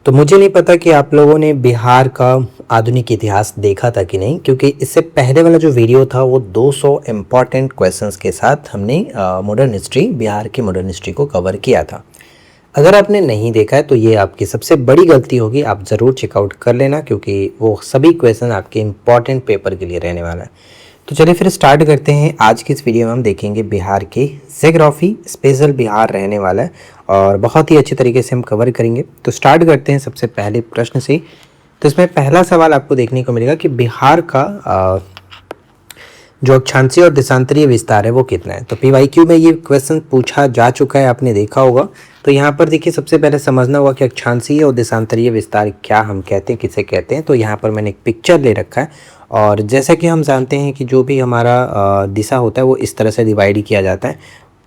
तो मुझे नहीं पता कि आप लोगों ने बिहार का आधुनिक इतिहास देखा था कि नहीं, क्योंकि इससे पहले वाला जो वीडियो था वो 200 इम्पॉर्टेंट क्वेश्चंस के साथ हमने मॉडर्न हिस्ट्री, बिहार की मॉडर्न हिस्ट्री को कवर किया था। अगर आपने नहीं देखा है तो ये आपकी सबसे बड़ी गलती होगी, आप ज़रूर चेकआउट कर लेना, क्योंकि वो सभी क्वेश्चन आपके इम्पॉर्टेंट पेपर के लिए रहने वाला है। तो चलिए फिर स्टार्ट करते हैं। आज की इस वीडियो में हम देखेंगे बिहार के ज्योग्राफी, स्पेशल बिहार रहने वाला है और बहुत ही अच्छे तरीके से हम कवर करेंगे। तो स्टार्ट करते हैं सबसे पहले प्रश्न से। तो इसमें पहला सवाल आपको देखने को मिलेगा कि बिहार का जो अक्षांशीय और देशांतरीय विस्तार है वो कितना है। तो PYQ में ये क्वेश्चन पूछा जा चुका है, आपने देखा होगा। तो यहाँ पर देखिए, सबसे पहले समझना होगा कि अक्षांशीय और देशांतरीय विस्तार क्या हम कहते हैं, किसे कहते हैं। तो यहाँ पर मैंने एक पिक्चर ले रखा है और जैसा कि हम जानते हैं कि जो भी हमारा दिशा होता है वो इस तरह से डिवाइड किया जाता है,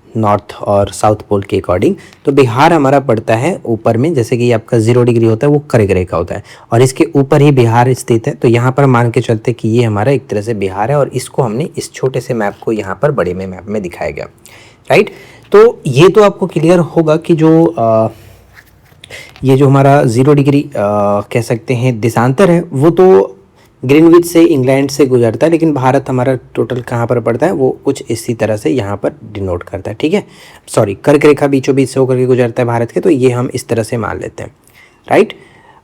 नॉर्थ और साउथ पोल के अकॉर्डिंग। तो बिहार हमारा पड़ता है ऊपर में, जैसे कि आपका 0 डिग्री होता है वो कर्क रेखा होता है और इसके ऊपर ही बिहार स्थित है। तो यहाँ पर मान के चलते कि ये हमारा एक तरह से बिहार है और इसको हमने इस छोटे से मैप को यहाँ पर बड़े में मैप में दिखाया गया, राइट। तो ये तो आपको क्लियर होगा कि ये जो हमारा 0 डिग्री कह सकते हैं देशांतर है, वो तो ग्रीनविच से, इंग्लैंड से गुजरता है, लेकिन भारत हमारा टोटल कहाँ पर पड़ता है वो कुछ इसी तरह से यहाँ पर डिनोट करता है, ठीक है। सॉरी, कर्क रेखा बीचों बीच से होकर के गुजरता है भारत के, तो ये हम इस तरह से मान लेते हैं, राइट।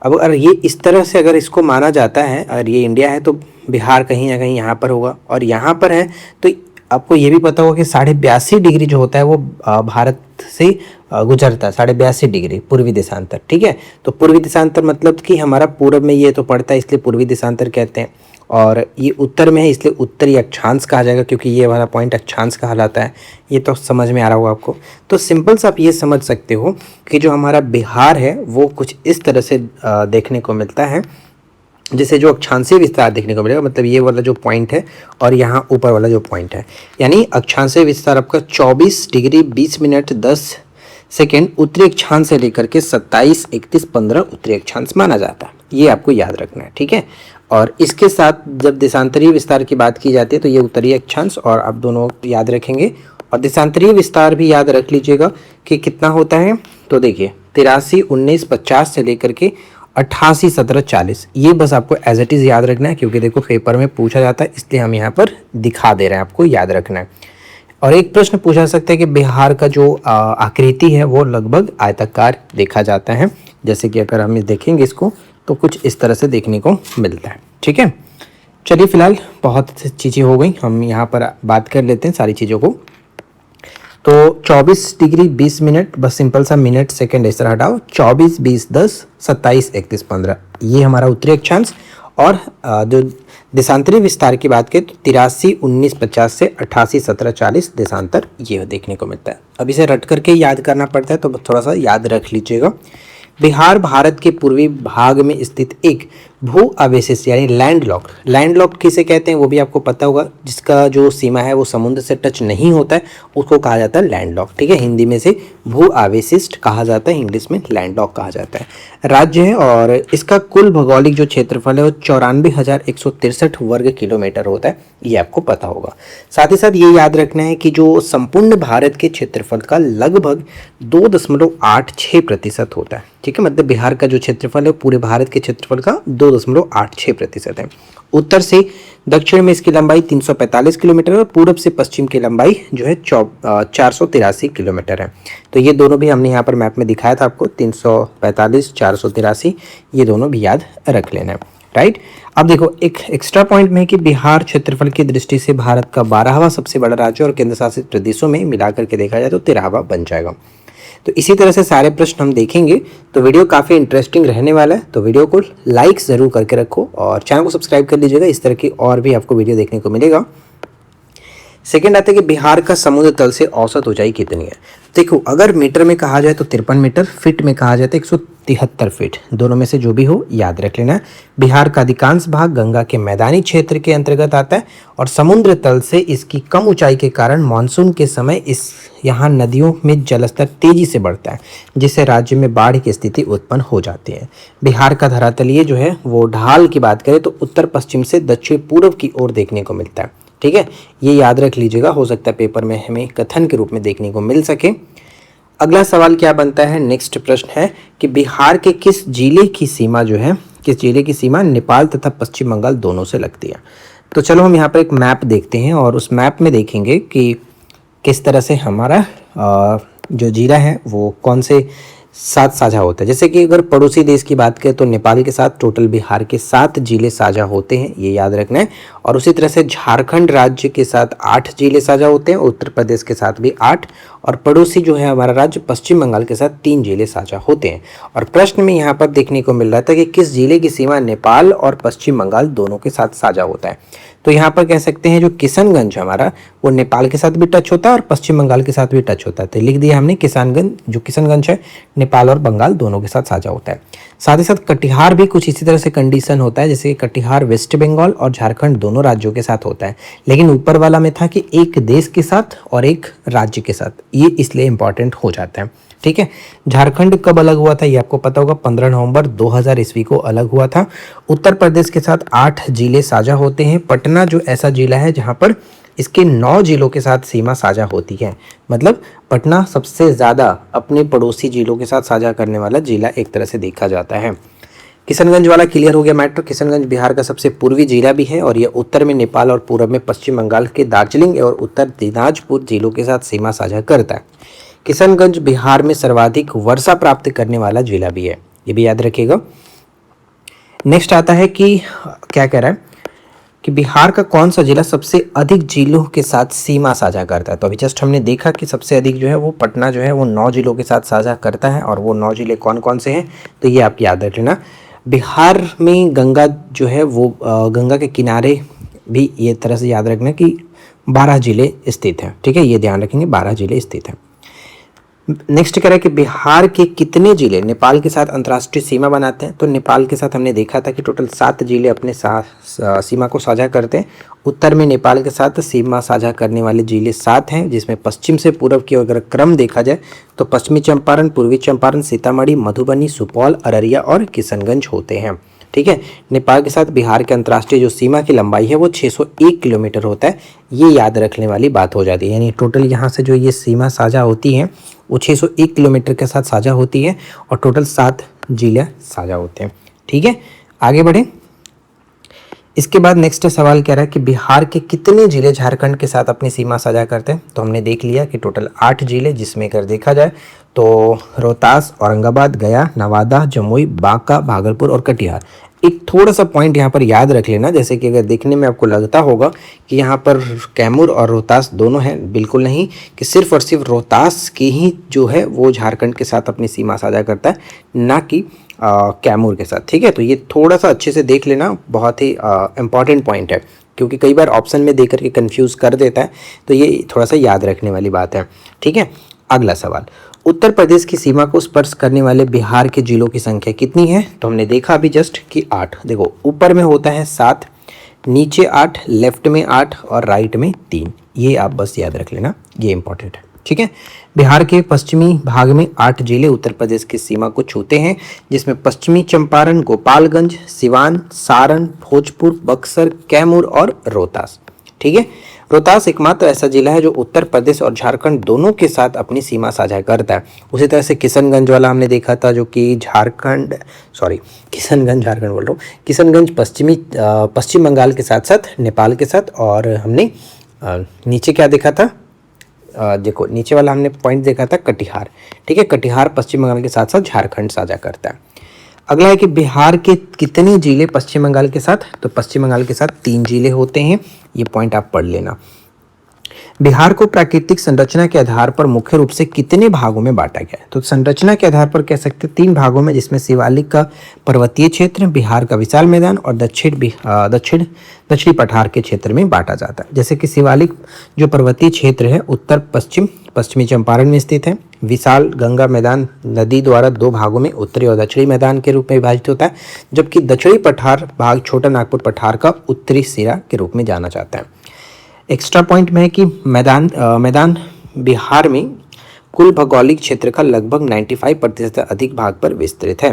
अब अगर ये इस तरह से अगर इसको माना जाता है, अगर ये इंडिया है तो बिहार कहीं ना कहीं यहाँ पर होगा और यहाँ पर है। तो आपको ये भी पता होगा कि 82.5 डिग्री जो होता है वो भारत से गुजरता है, 82.5 डिग्री पूर्वी देशांतर, ठीक है। तो पूर्वी देशांतर मतलब कि हमारा पूर्व में ये तो पड़ता है, इसलिए पूर्वी देशांतर कहते हैं। और ये उत्तर में है इसलिए उत्तरी अक्षांश कहा जाएगा, क्योंकि ये वाला पॉइंट अक्षांश कहलाता है। ये तो समझ में आ रहा होगा आपको। तो सिंपल सा आप ये समझ सकते हो कि जो हमारा बिहार है वो कुछ इस तरह से देखने को मिलता है, जैसे जो अक्षांशीय विस्तार देखने को मिलेगा, मतलब ये वाला जो पॉइंट है और यहाँ ऊपर वाला जो पॉइंट है, यानी अक्षांशीय विस्तार आपका 24 डिग्री 20 मिनट 10 सेकेंड उत्तरी अक्षांश से लेकर के 27, 31, 15 उत्तरी अक्षांश माना जाता है। ये आपको याद रखना है, ठीक है। और इसके साथ जब देशांतरीय विस्तार की बात की जाती है तो ये उत्तरी अक्षांश और आप दोनों याद रखेंगे, और देशांतरीय विस्तार भी याद रख लीजिएगा कि कितना होता है। तो देखिए 83, 19, 50 से लेकर के 88, 17, 40, ये बस आपको एज इट इज़ याद रखना है, क्योंकि देखो पेपर में पूछा जाता है, इसलिए हम यहाँ पर दिखा दे रहे हैं, आपको याद रखना है। और एक प्रश्न पूछा सकता है कि बिहार का जो आकृति है वो लगभग आयताकार देखा जाता है, जैसे कि अगर हम देखेंगे इसको तो कुछ इस तरह से देखने को मिलता है, ठीक है। चलिए फिलहाल बहुत चीज़ें हो गई, हम यहाँ पर बात कर लेते हैं सारी चीज़ों को। तो 24 डिग्री 20 मिनट, बस सिंपल सा मिनट सेकंड इस तरह हटाओ, 24, 20, 10, 27, 31, 15, ये हमारा उत्तरी अक्षांश। और जो देशांतरीय विस्तार की बात करें तो 83, 19, 50 से 88, 17, 40 देशांतर ये देखने को मिलता है। अब इसे रट करके याद करना पड़ता है, तो थोड़ा सा याद रख लीजिएगा। बिहार भारत के पूर्वी भाग में स्थित एक भू अवशेष यानी लैंडलॉक्ड किसे कहते हैं वो भी आपको पता होगा, जिसका जो सीमा है वो समुद्र से टच नहीं होता है, उसको कहा जाता है लैंडलॉक्ड, ठीक है। हिंदी में से भू अवशिष्ट कहा जाता है, इंग्लिश में लैंडलॉक्ड कहा जाता है। राज्य है और इसका कुल भौगोलिक जो क्षेत्रफल है वो 94,163 वर्ग किलोमीटर होता है, ये आपको पता होगा। साथ ही साथ ये याद रखना है कि जो संपूर्ण भारत के क्षेत्रफल का लगभग 2.86% होता है, ठीक है। मतलब बिहार का जो क्षेत्रफल है पूरे भारत के क्षेत्रफल का 2.86% है। उत्तर से दक्षिण में इसकी लंबाई 345 किलोमीटर और पूर्व से पश्चिम की लंबाई जो है 483 किलोमीटर है। तो ये दोनों भी हमने यहाँ पर मैप में दिखाया था आपको, 345, 483, ये दोनों भी याद रख लेना है, राइट। अब देखो एक एक्स्ट्रा पॉइंट में है कि बिहार क्षेत्रफल की दृष्टि से भारत का 12वां सबसे बड़ा राज्य और केंद्र शासित प्रदेशों में मिलाकर के देखा जाए तो 13वां बन जाएगा। तो इसी तरह से सारे प्रश्न हम देखेंगे, तो वीडियो काफ़ी इंटरेस्टिंग रहने वाला है। तो वीडियो को लाइक ज़रूर करके रखो और चैनल को सब्सक्राइब कर लीजिएगा, इस तरह की और भी आपको वीडियो देखने को मिलेगा। सेकंड आता है कि बिहार का समुद्र तल से औसत ऊंचाई कितनी है। देखो अगर मीटर में कहा जाए तो 53 मीटर, फीट में कहा जाए तो 173 फीट, दोनों में से जो भी हो याद रख लेना। बिहार का अधिकांश भाग गंगा के मैदानी क्षेत्र के अंतर्गत आता है और समुद्र तल से इसकी कम ऊंचाई के कारण मानसून के समय यहाँ नदियों में जलस्तर तेजी से बढ़ता है, जिससे राज्य में बाढ़ की स्थिति उत्पन्न हो जाती है। बिहार का धरातलीय जो है वो ढाल की बात करें तो उत्तर पश्चिम से दक्षिण पूर्व की ओर देखने को मिलता है, ठीक है। ये याद रख लीजिएगा, हो सकता है पेपर में हमें कथन के रूप में देखने को मिल सके। अगला सवाल क्या बनता है, नेक्स्ट प्रश्न है कि बिहार के किस जिले की सीमा जो है, किस जिले की सीमा नेपाल तथा पश्चिम बंगाल दोनों से लगती है। तो चलो हम यहाँ पर एक मैप देखते हैं और उस मैप में देखेंगे कि किस तरह से हमारा जो जिला है वो कौन से साथ साझा होता है। जैसे कि अगर पड़ोसी देश की बात करें तो नेपाल के साथ टोटल बिहार के 7 जिले साझा होते हैं, ये याद रखना है। और उसी तरह से झारखंड राज्य के साथ 8 जिले साझा होते हैं, उत्तर प्रदेश के साथ भी 8, और पड़ोसी जो है हमारा राज्य पश्चिम बंगाल के साथ 3 जिले साझा होते हैं। और प्रश्न में यहाँ पर देखने को मिल रहा था कि किस जिले की सीमा नेपाल और पश्चिम बंगाल दोनों के साथ साझा होता है। तो यहाँ पर कह सकते हैं जो किशनगंज हमारा वो नेपाल के साथ भी टच होता है और पश्चिम बंगाल के साथ भी टच होता है। तो लिख दिया हमने किशनगंज, जो किशनगंज है नेपाल और बंगाल दोनों के साथ साझा होता है। साथ ही साथ कटिहार भी कुछ इसी तरह से कंडीशन होता है, जैसे कटिहार वेस्ट बंगाल और झारखंड दोनों राज्यों के साथ होता है, लेकिन ऊपर वाला में था कि एक देश के साथ और एक राज्य के साथ, ये इसलिए इंपॉर्टेंट हो जाता है। ठीक है, झारखंड कब अलग हुआ था ये आपको पता होगा, 15 नवंबर 2000 ईस्वी को अलग हुआ था। उत्तर प्रदेश के साथ 8 जिले साझा होते हैं। पटना जो ऐसा जिला है जहां पर इसके 9 जिलों के साथ सीमा साझा होती है, मतलब पटना सबसे ज़्यादा अपने पड़ोसी जिलों के साथ साझा करने वाला जिला एक तरह से देखा जाता है। किशनगंज वाला क्लियर हो गया मैटर। किशनगंज बिहार का सबसे पूर्वी जिला भी है और यह उत्तर में नेपाल और पूर्व में पश्चिम बंगाल के दार्जिलिंग और उत्तर दिनाजपुर जिलों के साथ सीमा साझा करता है। किशनगंज बिहार में सर्वाधिक वर्षा प्राप्त करने वाला जिला भी है, ये भी याद रखिएगा। नेक्स्ट आता है कि क्या कह रहा है कि बिहार का कौन सा जिला सबसे अधिक जिलों के साथ सीमा साझा करता है। तो अभी जस्ट हमने देखा कि सबसे अधिक जो है वो पटना जो है वो 9 जिलों के साथ साझा करता है, और वो 9 जिले कौन कौन से हैं तो ये आप याद रख लेना। बिहार में गंगा जो है वो गंगा के किनारे भी ये तरह से याद रखना कि 12 जिले स्थित हैं। ठीक है, ये ध्यान रखेंगे 12 जिले स्थित हैं। नेक्स्ट कह रहा है कि बिहार के कितने जिले नेपाल के साथ अंतर्राष्ट्रीय सीमा बनाते हैं। तो नेपाल के साथ हमने देखा था कि टोटल 7 जिले अपने साथ सीमा को साझा करते हैं। उत्तर में नेपाल के साथ सीमा साझा करने वाले जिले 7 हैं, जिसमें पश्चिम से पूर्व की अगर क्रम देखा जाए तो पश्चिमी चंपारण, पूर्वी चंपारण, सीतामढ़ी, मधुबनी, सुपौल, अररिया और किशनगंज होते हैं। ठीक है, नेपाल के साथ बिहार के अंतर्राष्ट्रीय जो सीमा की लंबाई है वो 601 किलोमीटर होता है, ये याद रखने वाली बात हो जाती है। यानी टोटल यहाँ से जो ये सीमा साझा होती है वो 601 किलोमीटर के साथ साझा होती है और टोटल 7 जिले साझा होते हैं। ठीक है, आगे बढ़े। इसके बाद नेक्स्ट सवाल कह रहा है कि बिहार के कितने जिले झारखंड के साथ अपनी सीमा साझा करते हैं। तो हमने देख लिया कि टोटल 8 जिले, जिसमें अगर देखा जाए तो रोहतास, औरंगाबाद, गया, नवादा, जमुई, बांका, भागलपुर और कटिहार। एक थोड़ा सा पॉइंट यहाँ पर याद रख लेना, जैसे कि अगर देखने में आपको लगता होगा कि यहाँ पर कैमूर और रोहतास दोनों हैं, बिल्कुल नहीं, कि सिर्फ और सिर्फ रोहतास की ही जो है वो झारखंड के साथ अपनी सीमा साझा करता है, ना कि कैमूर के साथ। ठीक है, तो ये थोड़ा सा अच्छे से देख लेना, बहुत ही इम्पॉर्टेंट पॉइंट है, क्योंकि कई बार ऑप्शन में देकर के कंफ्यूज कर देता है, तो ये थोड़ा सा याद रखने वाली बात है। ठीक है, अगला सवाल, उत्तर प्रदेश की सीमा को स्पर्श करने वाले बिहार के जिलों की संख्या कितनी है। तो हमने देखा अभी जस्ट कि 8। देखो ऊपर में होता है 7, नीचे 8, लेफ्ट में 8 और राइट में 3। ये आप बस याद रख लेना, ये इंपॉर्टेंट है। ठीक है, बिहार के पश्चिमी भाग में 8 जिले उत्तर प्रदेश की सीमा को छूते हैं, जिसमें पश्चिमी चंपारण, गोपालगंज, सिवान, सारण, भोजपुर, बक्सर, कैमूर और रोहतास। ठीक है, रोहतास एकमात्र ऐसा जिला है जो उत्तर प्रदेश और झारखंड दोनों के साथ अपनी सीमा साझा करता है। उसी तरह से किशनगंज वाला हमने देखा था, जो कि किशनगंज झारखंड बोल रहा हूँ, किशनगंज पश्चिम बंगाल के साथ साथ नेपाल के साथ। और हमने नीचे क्या देखा था, देखो नीचे वाला हमने पॉइंट देखा था कटिहार। ठीक है, कटिहार पश्चिम बंगाल के साथ साथ झारखंड साझा करता है। अगला है कि बिहार के कितने जिले पश्चिम बंगाल के साथ। तो पश्चिम बंगाल के साथ 3 जिले होते हैं, ये पॉइंट आप पढ़ लेना। बिहार को प्राकृतिक संरचना के आधार पर मुख्य रूप से कितने भागों में बांटा गया है। तो संरचना के आधार पर कह सकते हैं 3 भागों में, जिसमें शिवालिक का पर्वतीय क्षेत्र, बिहार का विशाल मैदान और दक्षिणी पठार के क्षेत्र में बांटा जाता है। जैसे कि शिवालिक जो पर्वतीय क्षेत्र है उत्तर पश्चिमी चंपारण में स्थित है। विशाल गंगा मैदान नदी द्वारा 2 भागों में उत्तरी और दक्षिणी मैदान के रूप में विभाजित होता है, जबकि दक्षिणी पठार भाग छोटा नागपुर पठार का उत्तरी सिरा के रूप में जाना जाता है। एक्स्ट्रा पॉइंट में है कि मैदान बिहार में कुल भौगोलिक क्षेत्र का लगभग 95% अधिक भाग पर विस्तृत है।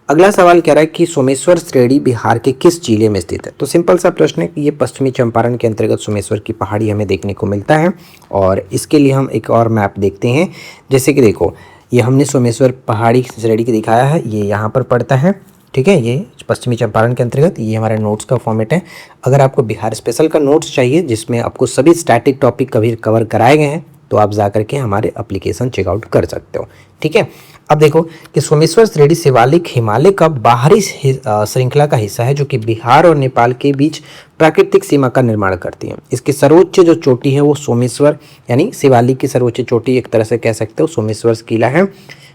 अगला सवाल कह रहा है कि सोमेश्वर श्रेणी बिहार के किस जिले में स्थित है। तो सिंपल सा प्रश्न है कि ये पश्चिमी चंपारण के अंतर्गत सोमेश्वर की पहाड़ी हमें देखने को मिलता है। और इसके लिए हम एक और मैप देखते हैं, जैसे कि देखो ये हमने सोमेश्वर पहाड़ी श्रेणी की दिखाया है, ये यहाँ पर पड़ता है, ठीक है, ये पश्चिमी चंपारण के अंतर्गत। ये हमारे नोट्स का फॉर्मेट है। अगर आपको बिहार स्पेशल का नोट्स चाहिए जिसमें आपको सभी स्टैटिक टॉपिक कभी कवर कराए गए हैं तो आप जा करके हमारे एप्लीकेशन चेकआउट कर सकते हो, ठीक है। अब देखो कि सोमेश्वर श्रेणी शिवालिक हिमालय का बाहरी श्रृंखला का हिस्सा है जो कि बिहार और नेपाल के बीच प्राकृतिक सीमा का निर्माण करती है। इसकी सर्वोच्च जो चोटी है वो सोमेश्वर यानी शिवालिक की सर्वोच्च चोटी एक तरह से कह सकते हो सोमेश्वर किला है,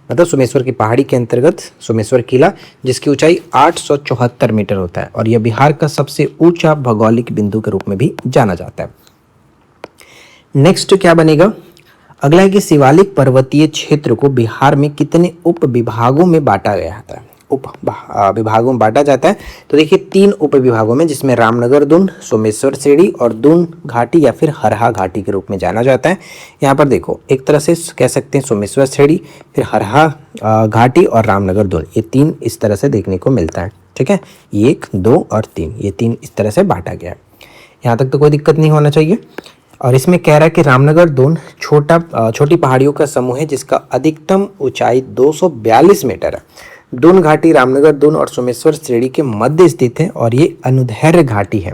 मतलब सोमेश्वर की पहाड़ी के अंतर्गत सोमेश्वर किला, जिसकी ऊंचाई 874 मीटर होता है और यह बिहार का सबसे ऊंचा भौगोलिक बिंदु के रूप में भी जाना जाता है। नेक्स्ट क्या बनेगा, अगला है कि शिवालिक पर्वतीय क्षेत्र को बिहार में कितने उप विभागों में बांटा गया था। उप विभागों में बांटा जाता है तो देखिए 3 उप विभागों में, जिसमें रामनगर दुन, सोमेश्वर श्रेणी और दून घाटी या फिर हरहा घाटी के रूप में जाना जाता है। यहाँ पर देखो एक तरह से कह सकते हैं सोमेश्वर श्रेणी, फिर हरहा घाटी और रामनगर दुन, ये 3 इस तरह से देखने को मिलता है, ठीक है। 1, 2 और 3, ये 3 इस तरह से बांटा गया है। यहाँ तक तो कोई दिक्कत नहीं होना चाहिए। और इसमें कह रहा है कि रामनगर दून छोटी पहाड़ियों का समूह है जिसका अधिकतम ऊंचाई 242 मीटर है। दून घाटी रामनगर दून और सोमेश्वर श्रेणी के मध्य स्थित है और ये अनुदैर्घ्य घाटी है।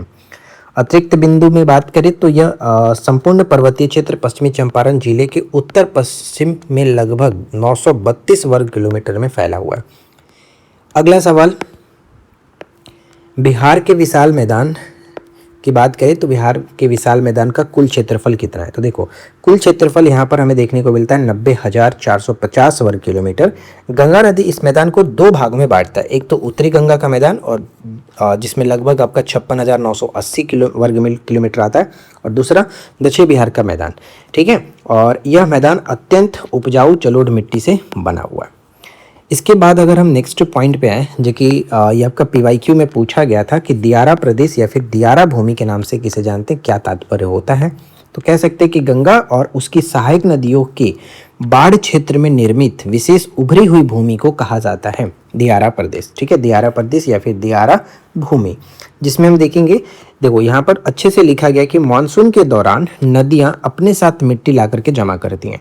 अतिरिक्त बिंदु में बात करें तो यह संपूर्ण पर्वतीय क्षेत्र पश्चिमी चंपारण जिले के उत्तर पश्चिम में लगभग 932 वर्ग किलोमीटर में फैला हुआ है। अगला सवाल, बिहार के विशाल मैदान की बात करें तो बिहार के विशाल मैदान का कुल क्षेत्रफल कितना है। तो देखो कुल क्षेत्रफल यहाँ पर हमें देखने को मिलता है 90,450 वर्ग किलोमीटर। गंगा नदी इस मैदान को 2 भागों में बांटता है, एक तो उत्तरी गंगा का मैदान और जिसमें लगभग आपका 56,980 वर्ग किलोमीटर आता है, और दूसरा दक्षिण बिहार का मैदान, ठीक है। और यह मैदान अत्यंत उपजाऊ जलोढ़ मिट्टी से बना हुआ है। इसके बाद अगर हम नेक्स्ट पॉइंट पे आए, जो कि ये आपका PYQ में पूछा गया था कि दियारा प्रदेश या फिर दियारा भूमि के नाम से किसे जानते हैं, क्या तात्पर्य होता है। तो कह सकते हैं कि गंगा और उसकी सहायक नदियों के बाढ़ क्षेत्र में निर्मित विशेष उभरी हुई भूमि को कहा जाता है दियारा प्रदेश, ठीक है, दियारा प्रदेश या फिर दियारा भूमि। जिसमें हम देखेंगे, देखो यहाँ पर अच्छे से लिखा गया कि मानसून के दौरान नदियाँ अपने साथ मिट्टी ला करके जमा करती हैं।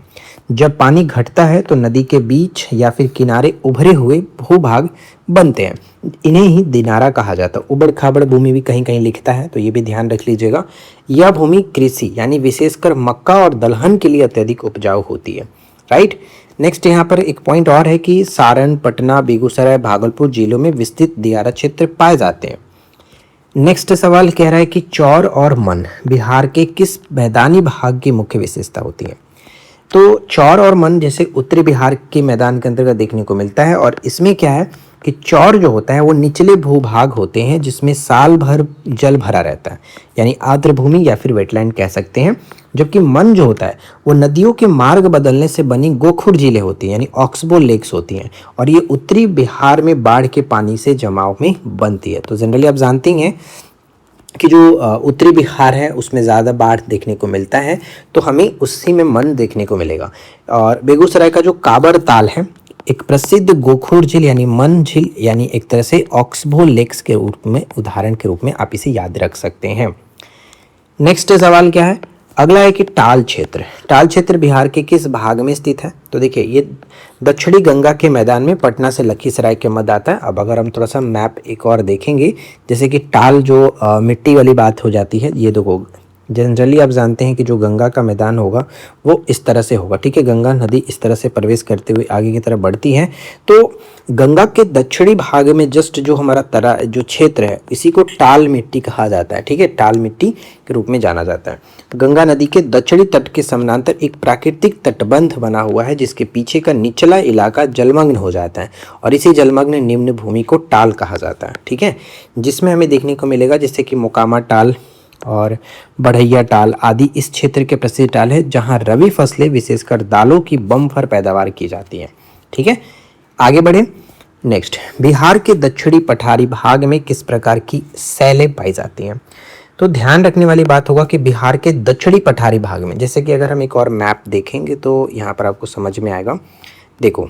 जब पानी घटता है तो नदी के बीच या फिर किनारे उभरे हुए भूभाग बनते हैं, इन्हें ही दिनारा कहा जाता है। उबड़ खाबड़ भूमि भी कहीं कहीं लिखता है, तो ये भी ध्यान रख लीजिएगा। यह भूमि कृषि यानी विशेषकर मक्का और दलहन के लिए अत्यधिक उपजाऊ होती है, राइट। नेक्स्ट यहाँ पर एक पॉइंट और है कि सारण, पटना, बेगूसराय, भागलपुर जिलों में विस्तृत दियारा क्षेत्र पाए जाते हैं। नेक्स्ट सवाल कह रहा है कि चौर और मन बिहार के किस मैदानी भाग की मुख्य विशेषता होती है। तो चौर और मन जैसे उत्तरी बिहार के मैदान के अंतर्गत देखने को मिलता है, और इसमें क्या है कि चौर जो होता है वो निचले भूभाग होते हैं जिसमें साल भर जल भरा रहता है, यानी आर्द्र भूमि या फिर वेटलैंड कह सकते हैं। जबकि मन जो होता है वो नदियों के मार्ग बदलने से बनी गोखुर झीलें होती हैं, यानी ऑक्सबो लेक्स होती हैं, और ये उत्तरी बिहार में बाढ़ के पानी से जमाव में बनती है। तो जनरली आप जानते हैं कि जो उत्तरी बिहार है उसमें ज़्यादा बाढ़ देखने को मिलता है, तो हमें उसी में मन देखने को मिलेगा। और बेगूसराय का जो काबर ताल है एक प्रसिद्ध गोखुर झील यानी मन झील यानी एक तरह से ऑक्सबो लेक्स के रूप में, उदाहरण के रूप में आप इसे याद रख सकते हैं। नेक्स्ट सवाल क्या है, अगला है कि टाल क्षेत्र। टाल क्षेत्र बिहार के किस भाग में स्थित है। तो देखिए ये दक्षिणी गंगा के मैदान में पटना से लखीसराय के मध्य आता है। अब अगर हम थोड़ा सा मैप एक और देखेंगे, जैसे कि टाल जो मिट्टी वाली बात हो जाती है, ये देखो जनरली आप जानते हैं कि जो गंगा का मैदान होगा वो इस तरह से होगा, ठीक है। गंगा नदी इस तरह से प्रवेश करते हुए आगे की तरफ बढ़ती है, तो गंगा के दक्षिणी भाग में जस्ट जो हमारा जो क्षेत्र है इसी को टाल मिट्टी कहा जाता है, ठीक है, टाल मिट्टी के रूप में जाना जाता है। गंगा नदी के दक्षिणी तट के समानांतर एक प्राकृतिक तटबंध बना हुआ है जिसके पीछे का निचला इलाका जलमग्न हो जाता है, और इसी जलमग्न निम्न भूमि को टाल कहा जाता है, ठीक है। जिसमें हमें देखने को मिलेगा जैसे कि मोकामा टाल और बढ़ैया टाल आदि इस क्षेत्र के प्रसिद्ध टाल है जहां रबी फसलें विशेषकर दालों की बम्पर पैदावार की जाती है, ठीक है। आगे बढ़े। नेक्स्ट, बिहार के दक्षिणी पठारी भाग में किस प्रकार की सैलें पाई जाती हैं। तो ध्यान रखने वाली बात होगा कि बिहार के दक्षिणी पठारी भाग में, जैसे कि अगर हम एक और मैप देखेंगे तो यहाँ पर आपको समझ में आएगा। देखो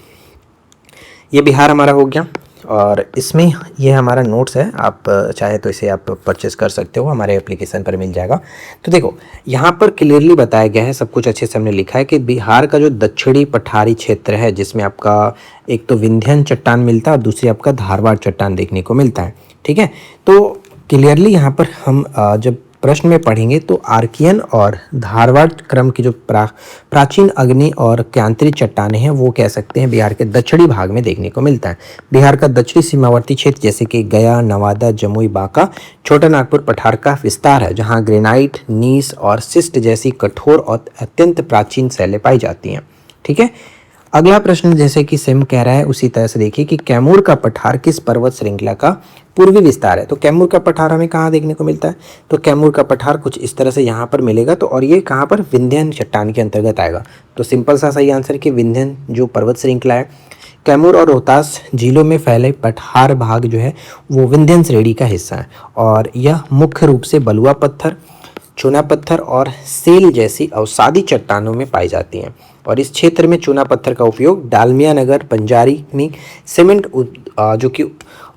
ये बिहार हमारा हो गया, और इसमें ये हमारा नोट्स है, आप चाहे तो इसे आप परचेस कर सकते हो, हमारे एप्लीकेशन पर मिल जाएगा। तो देखो यहाँ पर क्लियरली बताया गया है, सब कुछ अच्छे से हमने लिखा है कि बिहार का जो दक्षिणी पठारी क्षेत्र है, जिसमें आपका एक तो विंध्यन चट्टान मिलता है और दूसरी आपका धारवाड़ चट्टान देखने को मिलता है। ठीक है, तो क्लियरली यहाँ पर हम जब प्रश्न में पढ़ेंगे तो आर्कियन और धारवाड़ क्रम की जो प्राचीन अग्नि और क्रांतिक चट्टानें हैं वो कह सकते हैं बिहार के दक्षिणी भाग में देखने को मिलता है। बिहार का दक्षिणी सीमावर्ती क्षेत्र जैसे कि गया, नवादा, जमुई, बांका, छोटा नागपुर पठार का विस्तार है, जहां ग्रेनाइट, नीस और सिस्ट जैसी कठोर और अत्यंत प्राचीन शैलें पाई जाती हैं। ठीक है, अगला प्रश्न जैसे कि सेम कह रहा है उसी तरह से देखिए कि कैमूर का पठार किस पर्वत श्रृंखला का पूर्वी विस्तार है। तो कैमूर का पठार हमें कहाँ देखने को मिलता है, तो कैमूर का पठार कुछ इस तरह से यहाँ पर मिलेगा। तो और ये कहाँ पर, विंध्यन चट्टान के अंतर्गत आएगा। तो सिंपल सा सही आंसर कि विंध्यन जो पर्वत श्रृंखला है, कैमूर और रोहतास झीलों में फैले पठार भाग जो है वो विंध्यन श्रेणी का हिस्सा है और यह मुख्य रूप से बलुआ पत्थर, चूना पत्थर और सेल जैसी अवसादी चट्टानों में पाई जाती हैं। और इस क्षेत्र में चूना पत्थर का उपयोग डालमिया नगर, बंजारी में सीमेंट जो कि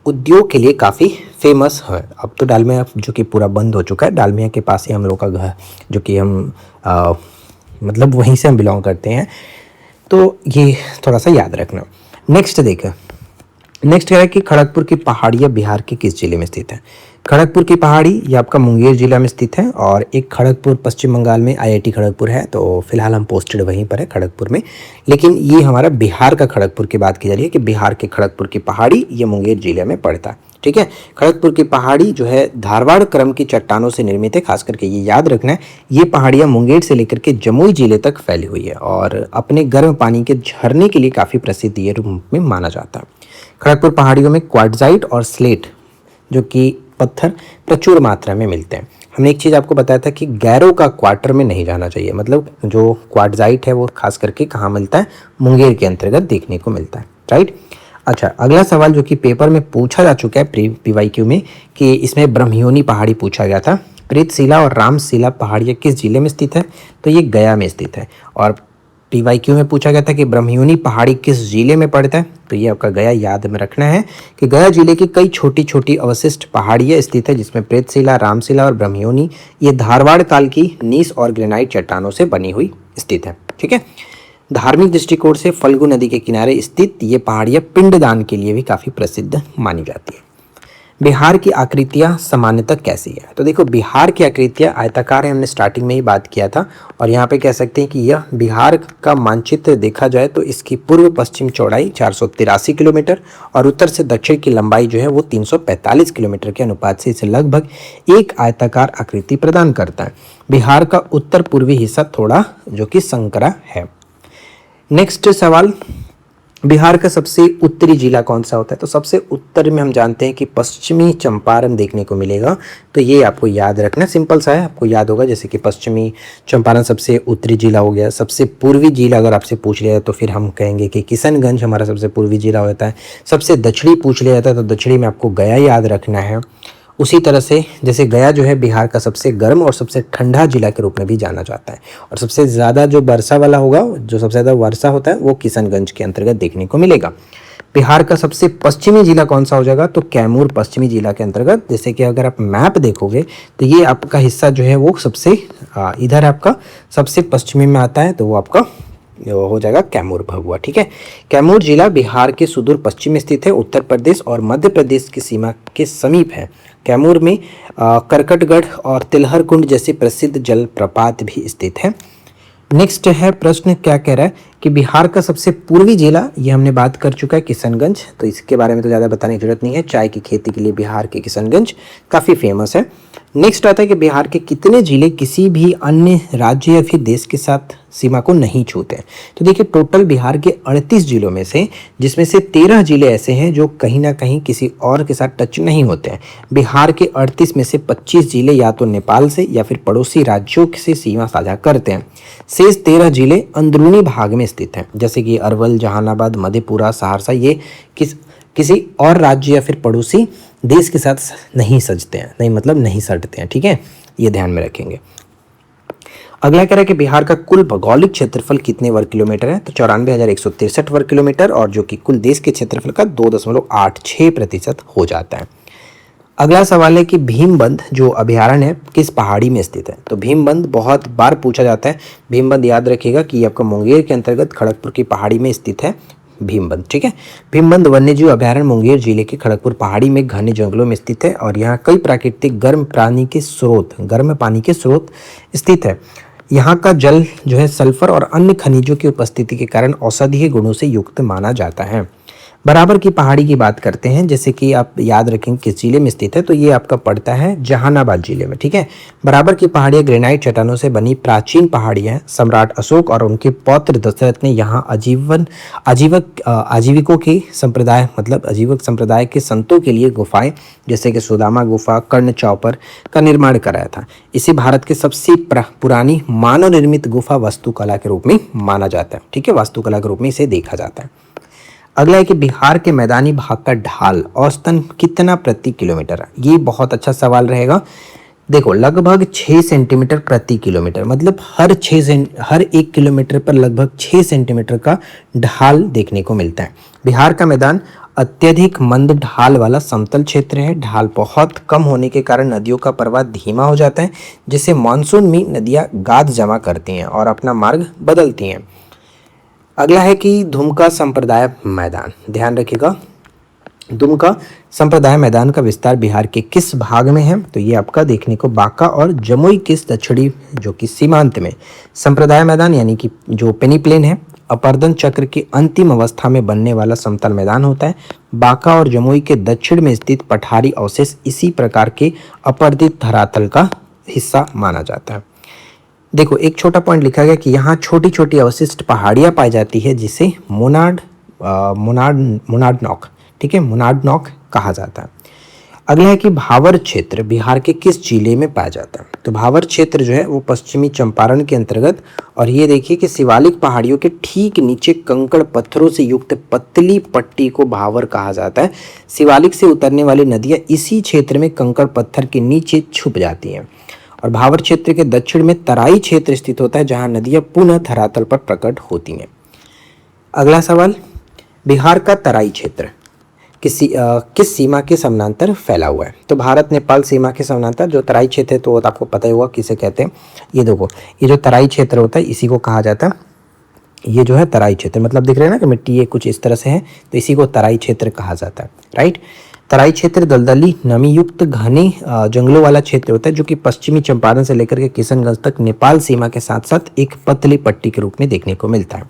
उद्योग के लिए काफ़ी फेमस है। अब तो डालमिया जो कि पूरा बंद हो चुका है, डालमिया के पास ही हम लोग का घर, जो कि हम मतलब वहीं से हम बिलोंग करते हैं। तो ये थोड़ा सा याद रखना। नेक्स्ट देखो, नेक्स्ट है कि खड़गपुर की पहाड़ियाँ बिहार के किस जिले में स्थित है। खड़गपुर की पहाड़ी ये आपका मुंगेर जिला में स्थित है और एक खड़गपुर पश्चिम बंगाल में IIT खड़गपुर है। तो फिलहाल हम पोस्टेड वहीं पर है खड़गपुर में, लेकिन ये हमारा बिहार का खड़गपुर की बात की जा रही है कि बिहार के खड़गपुर की पहाड़ी ये मुंगेर जिले में पड़ता है। ठीक है, खड़गपुर की पहाड़ी जो है धारवाड़ क्रम की चट्टानों से निर्मित है। खास करके ये याद रखना है, ये पहाड़ियाँ मुंगेर से लेकर के जमुई जिले तक फैली हुई है और अपने गर्म पानी के झरने के लिए काफ़ी प्रसिद्ध ये रूप में माना जाता है। खड़गपुर पहाड़ियों में क्वार्टजाइट और स्लेट जो कि पत्थर प्रचुर मात्रा में मिलते हैं। हमने एक चीज़ आपको बताया था कि गैरो का क्वार्टर में नहीं जाना चाहिए, मतलब जो क्वार्टजाइट है वो खास करके कहाँ मिलता है, मुंगेर के अंतर्गत देखने को मिलता है। राइट, अच्छा अगला सवाल जो कि पेपर में पूछा जा चुका है PYQ में, कि इसमें ब्रह्मयोनी पहाड़ी पूछा गया था। प्रीतशिला और रामशिला पहाड़ियाँ किस जिले में स्थित है, तो ये गया में स्थित है। और PYQ में पूछा गया था कि ब्रह्मयोनी पहाड़ी किस जिले में पड़ता है, तो ये आपका गया याद में रखना है कि गया जिले की कई छोटी छोटी अवशिष्ट पहाड़ियाँ स्थित है, जिसमें प्रेतशिला, रामशिला और ब्रह्मयोनी ये धारवाड़ काल की नीस और ग्रेनाइट चट्टानों से बनी हुई स्थित है। ठीक है, धार्मिक दृष्टिकोण से फल्गु नदी के किनारे स्थित ये पहाड़ियाँ पिंडदान के लिए भी काफ़ी प्रसिद्ध मानी जाती है। बिहार की आकृतियाँ सामान्यतः कैसी है, तो देखो बिहार की आकृतियाँ आयताकार है, हमने स्टार्टिंग में ही बात किया था। और यहाँ पे कह सकते हैं कि यह बिहार का मानचित्र देखा जाए तो इसकी पूर्व पश्चिम चौड़ाई 483 किलोमीटर और उत्तर से दक्षिण की लंबाई जो है वो 345 किलोमीटर के अनुपात से इसे लगभग एक आयताकार आकृति प्रदान करता है। बिहार का उत्तर पूर्वी हिस्सा थोड़ा जो कि संकरा है। नेक्स्ट सवाल, बिहार का सबसे उत्तरी जिला कौन सा होता है, तो सबसे उत्तर में हम जानते हैं कि पश्चिमी चंपारण देखने को मिलेगा। तो ये आपको याद रखना, सिंपल सा है, आपको याद होगा, जैसे कि पश्चिमी चंपारण सबसे उत्तरी जिला हो गया। सबसे पूर्वी जिला अगर आपसे पूछ लिया तो फिर हम कहेंगे कि किशनगंज हमारा सबसे पूर्वी जिला होता है। सबसे दक्षिणी पूछ लिया जाता है तो दक्षिणी में आपको गया याद रखना है। उसी तरह से जैसे गया जो है बिहार का सबसे गर्म और सबसे ठंडा जिला के रूप में भी जाना जाता है। और सबसे ज़्यादा जो वर्षा वाला होगा, जो सबसे ज़्यादा वर्षा होता है वो किशनगंज के अंतर्गत देखने को मिलेगा। बिहार का सबसे पश्चिमी जिला कौन सा हो जाएगा, तो कैमूर पश्चिमी जिला के अंतर्गत। जैसे कि अगर आप मैप देखोगे तो ये आपका हिस्सा जो है वो सबसे इधर आपका सबसे पश्चिमी में आता है, तो वो आपका हो जाएगा कैमूर भगुआ। ठीक है, कैमूर जिला बिहार के सुदूर पश्चिम में स्थित है, उत्तर प्रदेश और मध्य प्रदेश की सीमा के समीप है। कैमूर में करकटगढ़ और तिलहर कुंड जैसे प्रसिद्ध जलप्रपात भी स्थित है। नेक्स्ट है प्रश्न, क्या कह रहा है कि बिहार का सबसे पूर्वी जिला, ये हमने बात कर चुका है किशनगंज, तो इसके बारे में तो ज़्यादा बताने की जरूरत नहीं है। चाय की खेती के लिए बिहार के किशनगंज काफ़ी फेमस है। नेक्स्ट आता है कि बिहार के कितने जिले किसी भी अन्य राज्य या फिर देश के साथ सीमा को नहीं छूते हैं, तो देखिए टोटल बिहार के 38 जिलों में से, जिसमें से 13 जिले ऐसे हैं जो कहीं ना कहीं किसी और के साथ टच नहीं होते हैं। बिहार के 38 में से 25 जिले या तो नेपाल से या फिर पड़ोसी राज्यों से सीमा साझा करते हैं। शेष 13 जिले अंदरूनी भाग में स्थित हैं, जैसे कि अरवल, जहानाबाद, मधेपुरा, सहरसा, ये किसी और राज्य या फिर पड़ोसी देश के साथ नहीं सजते हैं, नहीं मतलब नहीं सटते हैं। ठीक है, ये ध्यान में रखेंगे। अगला कह रहा है कि बिहार का कुल भौगोलिक क्षेत्रफल कितने वर्ग किलोमीटर है, तो 94,163 वर्ग किलोमीटर, और जो कि कुल देश के क्षेत्रफल का 2.86% हो जाता है। अगला सवाल है कि भीमबंध जो अभयारण्य है किस पहाड़ी में स्थित है, तो भीमबंध बहुत बार पूछा जाता है। भीमबंध याद रखिएगा कि आपका मुंगेर के अंतर्गत खड़गपुर की पहाड़ी में स्थित है भीमबंध, ठीक है। भीमबंध वन्यजीव अभयारण्य मुंगेर जिले के खड़गपुर पहाड़ी में घने जंगलों में स्थित है और यहाँ कई प्राकृतिक गर्म पानी के स्रोत स्थित है। यहाँ का जल जो है सल्फर और अन्य खनिजों की उपस्थिति के कारण औषधीय गुणों से युक्त माना जाता है। बराबर की पहाड़ी की बात करते हैं, जैसे कि आप याद रखेंगे किस जिले में स्थित है, तो ये आपका पड़ता है जहानाबाद जिले में, ठीक है। बराबर की पहाड़ियाँ ग्रेनाइट चट्टानों से बनी प्राचीन पहाड़ियाँ हैं। सम्राट अशोक और उनके पौत्र दशरथ ने यहाँ आजीवक संप्रदाय के संतों के लिए गुफाएं जैसे कि सुदामा गुफा, कर्ण चौपर का निर्माण कराया था। इसे भारत के सबसे पुरानी मानव निर्मित गुफा वास्तुकला के रूप में माना जाता है, ठीक है। वास्तुकला के रूप में इसे देखा जाता है। अगला है कि बिहार के मैदानी भाग का ढाल औसतन कितना प्रति किलोमीटर है, ये बहुत अच्छा सवाल रहेगा। देखो लगभग 6 सेंटीमीटर प्रति किलोमीटर, मतलब हर 1 किलोमीटर पर लगभग 6 सेंटीमीटर का ढाल देखने को मिलता है। बिहार का मैदान अत्यधिक मंद ढाल वाला समतल क्षेत्र है। ढाल बहुत कम होने के कारण नदियों का प्रवाह धीमा हो जाता है, जिससे मानसून में नदियाँ गाद जमा करती हैं और अपना मार्ग बदलती हैं। अगला है कि दुमका संप्रदाय मैदान, ध्यान रखिएगा दुमका संप्रदाय मैदान का विस्तार बिहार के किस भाग में है, तो ये आपका देखने को बांका और जमुई किस दक्षिणी जो कि सीमांत में। संप्रदाय मैदान यानी कि जो पेनीप्लेन है अपर्दन चक्र की अंतिम अवस्था में बनने वाला समतल मैदान होता है। बांका और जमुई के दक्षिण में स्थित पठारी अवशेष इसी प्रकार के अपर्दित धरातल का हिस्सा माना जाता है। देखो एक छोटा पॉइंट लिखा गया कि यहाँ छोटी छोटी अवशिष्ट पहाड़ियाँ पाई जाती है जिसे मोनाडनॉक, ठीक है, मोनाडनॉक कहा जाता है। अगला है कि भावर क्षेत्र बिहार के किस जिले में पाया जाता है, तो भावर क्षेत्र जो है वो पश्चिमी चंपारण के अंतर्गत, और ये देखिए कि शिवालिक पहाड़ियों के ठीक नीचे कंकड़ पत्थरों से युक्त पतली पट्टी को भावर कहा जाता है। शिवालिक से उतरने वाली नदियाँ इसी क्षेत्र में कंकड़ पत्थर के नीचे छुप जाती हैं। और भावर क्षेत्र के दक्षिण में तराई क्षेत्र स्थित होता है जहां नदियां पुनः धरातल पर प्रकट होती हैं। अगला सवाल, बिहार का तराई क्षेत्र किस सीमा के समानांतर फैला हुआ है, तो भारत नेपाल सीमा के समानांतर जो तराई क्षेत्र है, तो आपको पता ही होगा किसे कहते हैं। ये देखो ये जो तराई क्षेत्र होता है इसी को कहा जाता है, ये जो है तराई क्षेत्र, मतलब दिख रहा है ना कि मिट्टी ये कुछ इस तरह से है, तो इसी को तराई क्षेत्र कहा जाता है, राइट। तराई क्षेत्र दलदली नमी युक्त घने जंगलों वाला क्षेत्र होता है जो कि पश्चिमी चंपारण से लेकर के किशनगंज तक नेपाल सीमा के साथ साथ एक पतली पट्टी के रूप में देखने को मिलता है।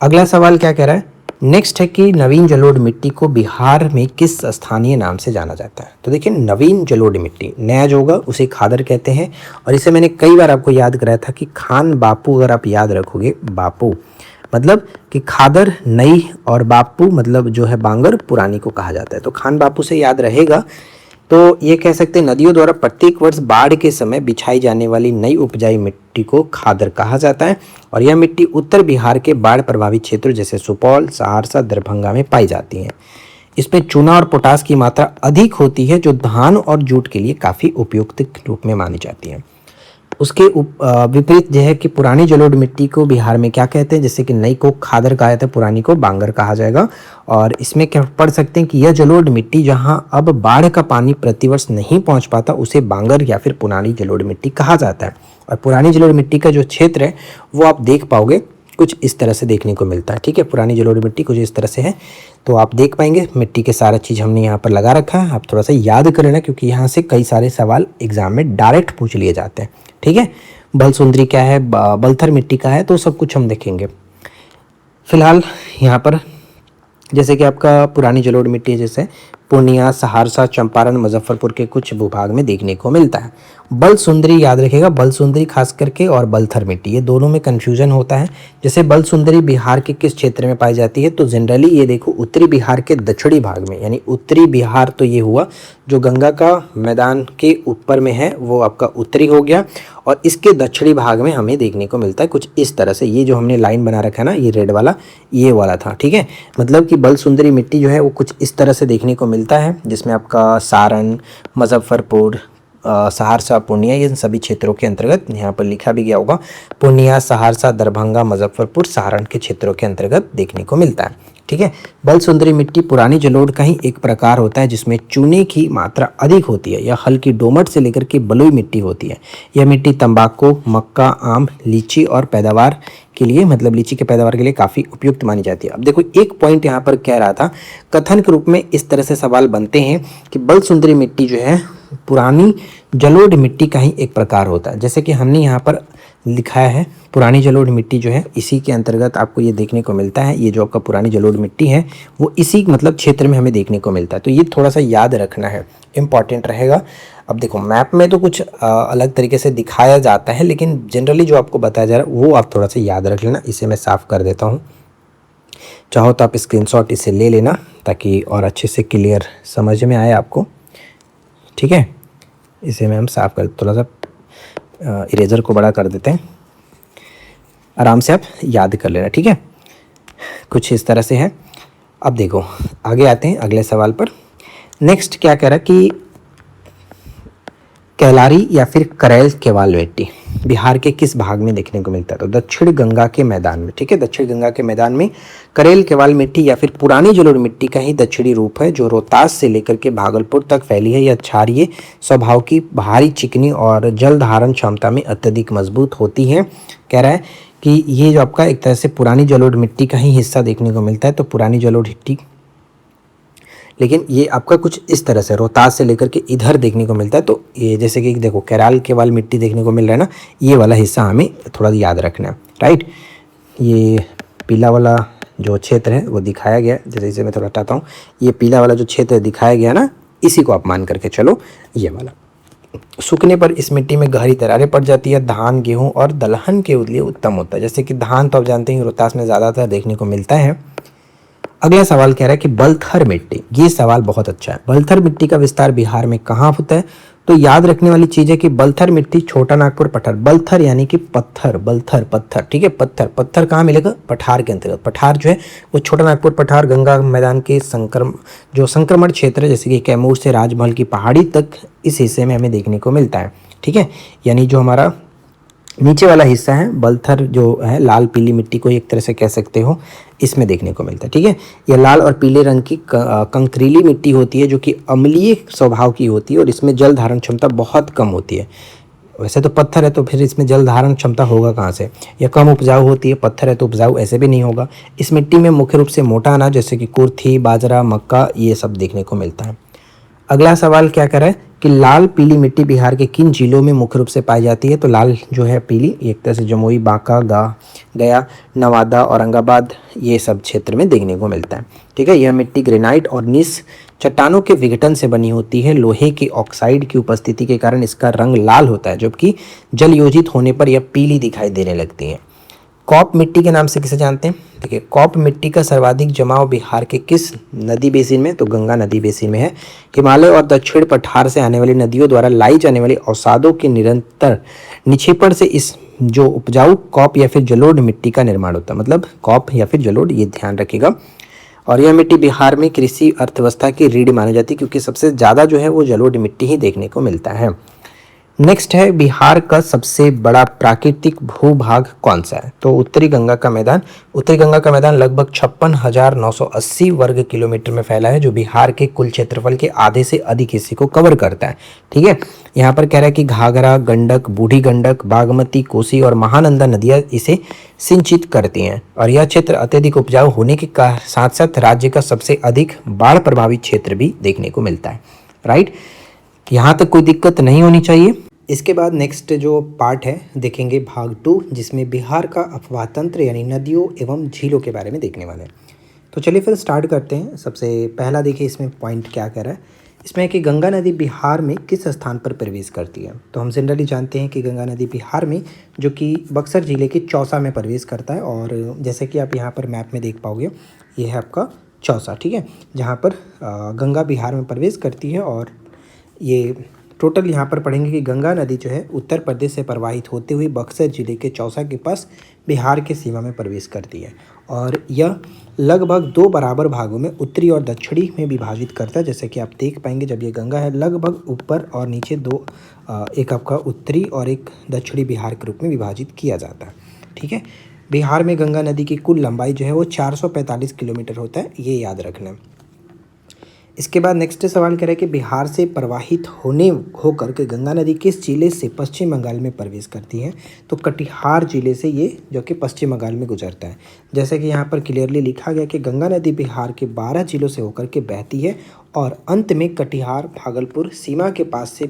अगला सवाल क्या कह रहा है, नेक्स्ट है कि नवीन जलोढ़ मिट्टी को बिहार में किस स्थानीय नाम से जाना जाता है, तो देखिए नवीन जलोढ़ मिट्टी, नया जो होगा उसे खादर कहते हैं। और इसे मैंने कई बार आपको याद कराया था कि खान बापू, अगर आप याद रखोगे बापू मतलब कि खादर नई और बापू मतलब जो है बांगर पुरानी को कहा जाता है, तो खान बापू से याद रहेगा। तो ये कह सकते हैं नदियों द्वारा प्रत्येक वर्ष बाढ़ के समय बिछाई जाने वाली नई उपजाई मिट्टी को खादर कहा जाता है। और यह मिट्टी उत्तर बिहार के बाढ़ प्रभावित क्षेत्रों जैसे सुपौल, सहरसा, दरभंगा में पाई जाती है। इसमें चूना और पोटास की मात्रा अधिक होती है जो धान और जूट के लिए काफ़ी उपयुक्त रूप में मानी जाती है। उसके विपरीत यह है कि पुरानी जलोढ़ मिट्टी को बिहार में क्या कहते हैं, जैसे कि नई को खादर कहा जाता है, पुरानी को बांगर कहा जाएगा। और इसमें क्या पढ़ सकते हैं कि यह जलोढ़ मिट्टी जहां अब बाढ़ का पानी प्रतिवर्ष नहीं पहुंच पाता उसे बांगर या फिर पुरानी जलोढ़ मिट्टी कहा जाता है। और पुरानी जलोढ़ मिट्टी का जो क्षेत्र है वो आप देख पाओगे कुछ इस तरह से देखने को मिलता है, ठीक है। पुरानी जलोढ़ मिट्टी कुछ इस तरह से है, तो आप देख पाएंगे मिट्टी के सारा चीज़ हमने यहाँ पर लगा रखा है। आप थोड़ा सा याद कर लेना क्योंकि यहाँ से कई सारे सवाल एग्जाम में डायरेक्ट पूछ लिए जाते हैं, ठीक है। बलसुंदरी क्या है, बलथर मिट्टी का है, तो सब कुछ हम देखेंगे। फिलहाल यहाँ पर जैसे कि आपका पुरानी जलोढ़ मिट्टी जैसे पूर्णिया, सहरसा, चंपारण, मुजफ्फरपुर के कुछ भूभाग में देखने को मिलता है। बलसुंदरी याद रखिएगा, बलसुंदरी खास करके और बलथर मिट्टी ये दोनों में कन्फ्यूजन होता है। जैसे बलसुंदरी बिहार के किस क्षेत्र में पाई जाती है, तो जनरली ये देखो उत्तरी बिहार के दक्षिणी भाग में, यानी उत्तरी बिहार तो ये हुआ जो गंगा का मैदान के ऊपर में है वो आपका उत्तरी हो गया। और इसके दक्षिणी भाग में हमें देखने को मिलता है कुछ इस तरह से, ये जो हमने लाइन बना रखा है ना, ये रेड वाला ये वाला था, ठीक है। मतलब कि बलसुंदरी मिट्टी जो है वो कुछ इस तरह से देखने को मिलता है, जिसमें आपका सारण, मुजफ्फरपुर, सहरसा, पूर्णिया, इन सभी क्षेत्रों के अंतर्गत यहाँ पर लिखा भी गया होगा। पूर्णिया, सहरसा, दरभंगा, मुजफ्फरपुर, सारण के क्षेत्रों के अंतर्गत देखने को मिलता है। ठीक है। बल सुंदरी मिट्टी पुरानी जलोढ़ का ही एक प्रकार होता है जिसमें चूने की मात्रा अधिक होती है। यह हल्की दोमट से लेकर के बलुई मिट्टी होती है। यह मिट्टी तंबाकू, मक्का, आम, लीची और पैदावार के लिए, मतलब लीची के पैदावार के लिए काफ़ी उपयुक्त मानी जाती है। अब देखो एक पॉइंट यहाँ पर कह रहा था, कथन के रूप में इस तरह से सवाल बनते हैं कि बल सुंदरी मिट्टी जो है पुरानी जलोढ़ मिट्टी का ही एक प्रकार होता है। जैसे कि हमने यहाँ पर लिखाया है पुरानी जलोढ़ मिट्टी जो है इसी के अंतर्गत आपको ये देखने को मिलता है। ये जो आपका पुरानी जलोढ़ मिट्टी है वो इसी मतलब क्षेत्र में हमें देखने को मिलता है। तो ये थोड़ा सा याद रखना है, इम्पॉर्टेंट रहेगा। अब देखो मैप में तो कुछ अलग तरीके से दिखाया जाता है, लेकिन जनरली जो आपको बताया जा रहा है वो आप थोड़ा सा याद रख लेना। इसे मैं साफ़ कर देता हूँ, चाहो तो आप स्क्रीनशॉट इसे ले लेना ताकि और अच्छे से क्लियर समझ में आए आपको। ठीक है, इसे मैं हम साफ़ कर, थोड़ा सा इरेजर को बड़ा कर देते हैं, आराम से आप याद कर लेना। ठीक है, कुछ इस तरह से है। अब देखो आगे आते हैं अगले सवाल पर। नेक्स्ट क्या कह रहा है कि कैलारी या फिर करैल केवाल मिट्टी बिहार के किस भाग में देखने को मिलता है? तो दक्षिण गंगा के मैदान में। ठीक है, दक्षिण गंगा के मैदान में करेल केवाल मिट्टी या फिर पुरानी जलोढ़ मिट्टी का ही दक्षिणी रूप है जो रोहतास से लेकर के भागलपुर तक फैली है। यह क्षारीय स्वभाव की, भारी, चिकनी और जल धारण क्षमता में अत्यधिक मजबूत होती है। कह रहा है कि ये जो आपका एक तरह से पुरानी जलोढ़ मिट्टी का ही हिस्सा देखने को मिलता है। तो पुरानी जलोढ़ मिट्टी, लेकिन ये आपका कुछ इस तरह से रोहतास से लेकर के इधर देखने को मिलता है। तो ये जैसे कि देखो कैराल केवाल मिट्टी देखने को मिल रहा है ना, ये वाला हिस्सा हमें थोड़ा याद रखना है। राइट, ये पीला वाला जो क्षेत्र है वो दिखाया गया, जैसे इसे मैं थोड़ा हटाता हूँ, ये पीला वाला जो क्षेत्र दिखाया गया ना, इसी को आप मान करके चलो। ये वाला सूखने पर इस मिट्टी में गहरी दरारें पड़ जाती है। धान, गेहूँ और दलहन के लिए उत्तम होता है। जैसे कि धान तो आप जानते हैं रोहतास में ज़्यादातर देखने को मिलता है। अगला सवाल कह रहा है कि बलथर मिट्टी, ये सवाल बहुत अच्छा है। बलथर मिट्टी का विस्तार बिहार में कहाँ होता है? तो याद रखने वाली चीज़ है कि बलथर मिट्टी छोटा नागपुर पठार, बलथर यानी कि पत्थर, बलथर पत्थर। ठीक है, पत्थर, पत्थर कहाँ मिलेगा? पठार के अंतर्गत। पठार जो है वो छोटा नागपुर पठार, गंगा मैदान के संक्रमण क्षेत्र है, जैसे कि कैमूर से राजमहल की पहाड़ी तक इस हिस्से में हमें देखने को मिलता है। ठीक है, यानी जो हमारा नीचे वाला हिस्सा है बलथर जो है, लाल पीली मिट्टी को एक तरह से कह सकते हो, इसमें देखने को मिलता है। ठीक है, यह लाल और पीले रंग की कंकरीली मिट्टी होती है जो कि अम्लीय स्वभाव की होती है और इसमें जल धारण क्षमता बहुत कम होती है। वैसे तो पत्थर है तो फिर इसमें जल धारण क्षमता होगा कहाँ से? यह कम उपजाऊ होती है। पत्थर है तो उपजाऊ ऐसे भी नहीं होगा। इस मिट्टी में मुख्य रूप से मोटा अनाज जैसे कि कुर्थी, बाजरा, मक्का, ये सब देखने को मिलता है। अगला सवाल क्या कर रहा है कि लाल पीली मिट्टी बिहार के किन जिलों में मुख्य रूप से पाई जाती है? तो लाल जो है पीली, एक तरह से जमुई, बांका, गया, नवादा, औरंगाबाद, ये सब क्षेत्र में देखने को मिलता है। ठीक है, यह मिट्टी ग्रेनाइट और नीस चट्टानों के विघटन से बनी होती है। लोहे के ऑक्साइड की उपस्थिति के कारण इसका रंग लाल होता है, जबकि जल योजित होने पर यह पीली दिखाई देने लगती है। कॉप मिट्टी के नाम से किसे जानते हैं? देखिए, कॉप मिट्टी का सर्वाधिक जमाव बिहार के किस नदी बेसिन में? तो गंगा नदी बेसिन में है। हिमालय और दक्षिण पठार से आने वाली नदियों द्वारा लाई जाने वाली अवसादों के निरंतर निक्षेपण से इस जो उपजाऊ कॉप या फिर जलोढ़ मिट्टी का निर्माण होता है। मतलब कॉप या फिर जलोढ़, ये ध्यान रखिएगा। और यह मिट्टी बिहार में कृषि अर्थव्यवस्था की रीढ़ मानी जाती है क्योंकि सबसे ज़्यादा जो है वो जलोढ़ मिट्टी ही देखने को मिलता है। नेक्स्ट है बिहार का सबसे बड़ा प्राकृतिक भूभाग कौन सा है? तो उत्तरी गंगा का मैदान। उत्तरी गंगा का मैदान लगभग 56,980 वर्ग किलोमीटर में फैला है, जो बिहार के कुल क्षेत्रफल के आधे से अधिक हिस्से को कवर करता है। ठीक है, यहाँ पर कह रहा है कि घाघरा, गंडक, बूढ़ी गंडक, बागमती, कोसी और महानंदा नदियाँ इसे सिंचित करती हैं और यह क्षेत्र अत्यधिक उपजाऊ होने के साथ साथ राज्य का सबसे अधिक बाढ़ प्रभावित क्षेत्र भी देखने को मिलता है। राइट, यहाँ तक कोई दिक्कत नहीं होनी चाहिए। इसके बाद नेक्स्ट जो पार्ट है देखेंगे भाग 2, जिसमें बिहार का अफवाह तंत्र यानी नदियों एवं झीलों के बारे में देखने वाले हैं। तो चलिए फिर स्टार्ट करते हैं। सबसे पहला देखिए इसमें पॉइंट क्या कह रहा है। इसमें है कि गंगा नदी बिहार में किस स्थान पर प्रवेश करती है? तो हम जनरली जानते हैं कि गंगा नदी बिहार में जो कि बक्सर ज़िले के चौसा में प्रवेश करता है। और जैसे कि आप यहाँ पर मैप में देख पाओगे, ये है आपका चौसा। ठीक है, जहाँ पर गंगा बिहार में प्रवेश करती है और ये टोटल यहाँ पर पढ़ेंगे कि गंगा नदी जो है उत्तर प्रदेश से प्रवाहित होते हुए बक्सर जिले के चौसा के पास बिहार के सीमा में प्रवेश करती है और यह लगभग 2 बराबर भागों में उत्तरी और दक्षिणी में विभाजित करता है। जैसे कि आप देख पाएंगे जब ये गंगा है लगभग ऊपर और नीचे एक आपका उत्तरी और एक दक्षिणी बिहार के रूप में विभाजित किया जाता है। ठीक है, बिहार में गंगा नदी की कुल लंबाई जो है वो 445 किलोमीटर होता है, ये याद रखना। इसके बाद नेक्स्ट सवाल कह रहा है कि बिहार से प्रवाहित होकर के गंगा नदी किस जिले से पश्चिम बंगाल में प्रवेश करती है? तो कटिहार जिले से ये जो कि पश्चिम बंगाल में गुजरता है। जैसे कि यहाँ पर क्लियरली लिखा गया कि गंगा नदी बिहार के 12 जिलों से होकर के बहती है और अंत में कटिहार भागलपुर सीमा के पास से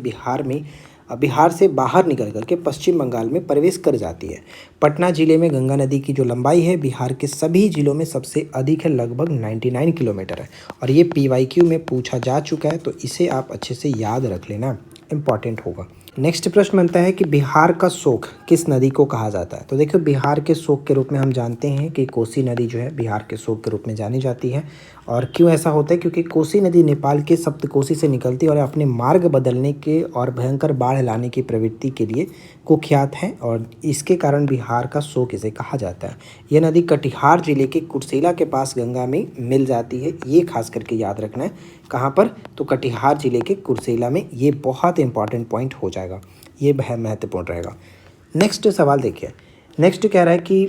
बिहार से बाहर निकल करके पश्चिम बंगाल में प्रवेश कर जाती है। पटना जिले में गंगा नदी की जो लंबाई है बिहार के सभी जिलों में सबसे अधिक है, लगभग 99 किलोमीटर है और ये PYQ में पूछा जा चुका है, तो इसे आप अच्छे से याद रख लेना, इम्पॉर्टेंट होगा। नेक्स्ट प्रश्न बनता है कि बिहार का शोक किस नदी को कहा जाता है? तो देखो बिहार के शोक के रूप में हम जानते हैं कि कोसी नदी जो है बिहार के शोक के रूप में जानी जाती है। और क्यों ऐसा होता है? क्योंकि कोसी नदी नेपाल के सप्तकोशी से निकलती है और अपने मार्ग बदलने के और भयंकर बाढ़ लाने की प्रवृत्ति के लिए कुख्यात है और इसके कारण बिहार का शोक इसे कहा जाता है। यह नदी कटिहार जिले के कुर्सेला के पास गंगा में मिल जाती है, ये खास करके याद रखना है। कहाँ पर? तो कटिहार जिले के कुर्सेला में, ये बहुत इंपॉर्टेंट पॉइंट हो जाएगा, ये महत्वपूर्ण रहेगा। नेक्स्ट सवाल देखिए, नेक्स्ट कह रहा है कि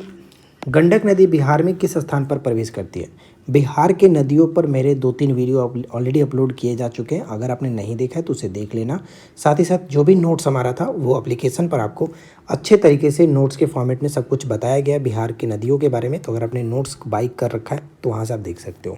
गंडक नदी बिहार में किस स्थान पर प्रवेश करती है? बिहार के नदियों पर मेरे 2-3 वीडियो ऑलरेडी अपलोड किए जा चुके हैं, अगर आपने नहीं देखा है तो उसे देख लेना। साथ ही साथ जो भी नोट्स हमारा था वो एप्लीकेशन पर आपको अच्छे तरीके से नोट्स के फॉर्मेट में सब कुछ बताया गया है बिहार की नदियों के बारे में, तो अगर आपने नोट्स बाई कर रखा है तो वहाँ से आप देख सकते हो।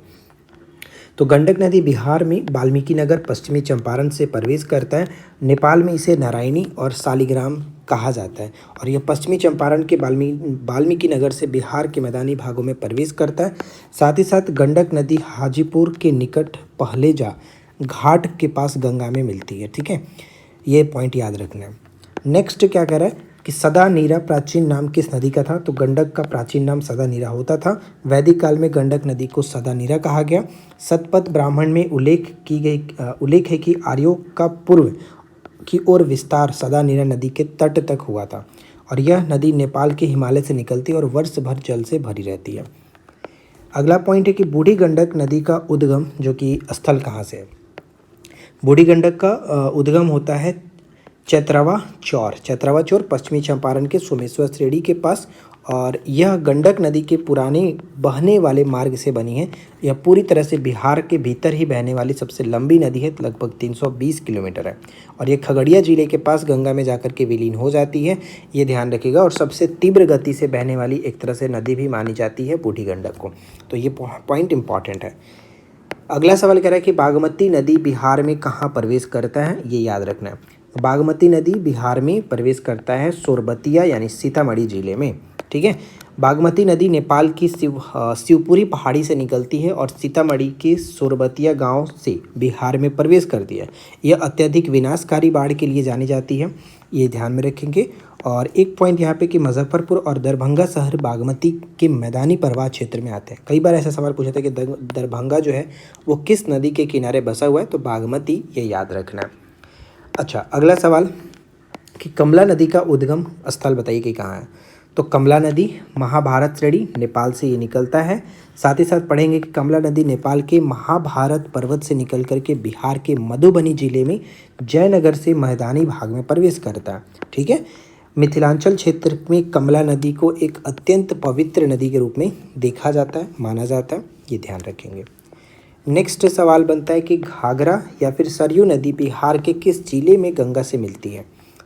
तो गंडक नदी बिहार में वाल्मीकि नगर पश्चिमी चंपारण से प्रवेश करता है। नेपाल में इसे नारायणी और शालिग्राम कहा जाता है और यह पश्चिमी चंपारण के वाल्मीकि नगर से बिहार के मैदानी भागों में प्रवेश करता है। साथ ही साथ गंडक नदी हाजीपुर के निकट पहलेजा घाट के पास गंगा में मिलती है। ठीक है, ये पॉइंट याद रखना है। नेक्स्ट क्या कह रहा है कि सदा नीरा प्राचीन नाम किस नदी का था? तो गंडक का प्राचीन नाम सदा नीरा होता था। वैदिक काल में गंडक नदी को सदा नीरा कहा गया। शतपथ ब्राह्मण में उल्लेख है कि आर्यों का पूर्व की ओर विस्तार सदा नीरा नदी के तट तक हुआ था और यह नदी नेपाल के हिमालय से निकलती है और वर्ष भर जल से भरी रहती है। अगला पॉइंट है कि बूढ़ी गंडक नदी का उद्गम जो कि स्थल कहाँ से है? बूढ़ी गंडक का उद्गम होता है चैतरावा चौर पश्चिमी चंपारण के सोमेश्वर श्रेणी के पास और यह गंडक नदी के पुराने बहने वाले मार्ग से बनी है। यह पूरी तरह से बिहार के भीतर ही बहने वाली सबसे लंबी नदी है, लगभग 320 किलोमीटर है और ये खगड़िया जिले के पास गंगा में जाकर के विलीन हो जाती है, ये ध्यान रखिएगा। और सबसे तीव्र गति से बहने वाली एक तरह से नदी भी मानी जाती है बूढ़ी गंडक को, तो ये पॉइंट इंपॉर्टेंट है। अगला सवाल कह रहा है कि बागमती नदी बिहार में कहाँ प्रवेश करता है? ये याद रखना है। बागमती नदी बिहार में प्रवेश करता है सोरबतिया यानी सीतामढ़ी जिले में। ठीक है, बागमती नदी नेपाल की शिवपुरी पहाड़ी से निकलती है और सीतामढ़ी के सोरबतिया गांव से बिहार में प्रवेश करती है। यह अत्यधिक विनाशकारी बाढ़ के लिए जानी जाती है, ये ध्यान में रखेंगे। और एक पॉइंट यहाँ पे कि मुजफ्फरपुर और दरभंगा शहर बागमती के मैदानी प्रवाह क्षेत्र में आते हैं। कई बार ऐसा सवाल पूछा था कि दरभंगा जो है वो किस नदी के किनारे बसा हुआ है? तो बागमती, ये याद रखना है। अच्छा, अगला सवाल कि कमला नदी का उद्गम स्थल बताइए कि कहाँ है? तो कमला नदी महाभारत श्रेणी नेपाल से ये निकलता है। साथ ही साथ पढ़ेंगे कि कमला नदी नेपाल के महाभारत पर्वत से निकल करके बिहार के मधुबनी जिले में जयनगर से मैदानी भाग में प्रवेश करता है। ठीक है, मिथिलांचल क्षेत्र में कमला नदी को एक अत्यंत पवित्र नदी के रूप में देखा जाता है, माना जाता है, ये ध्यान रखेंगे। नेक्स्ट सवाल बनता है कि घाघरा या फिर सरयू नदी बिहार के किस जिले में गंगा से मिलती है?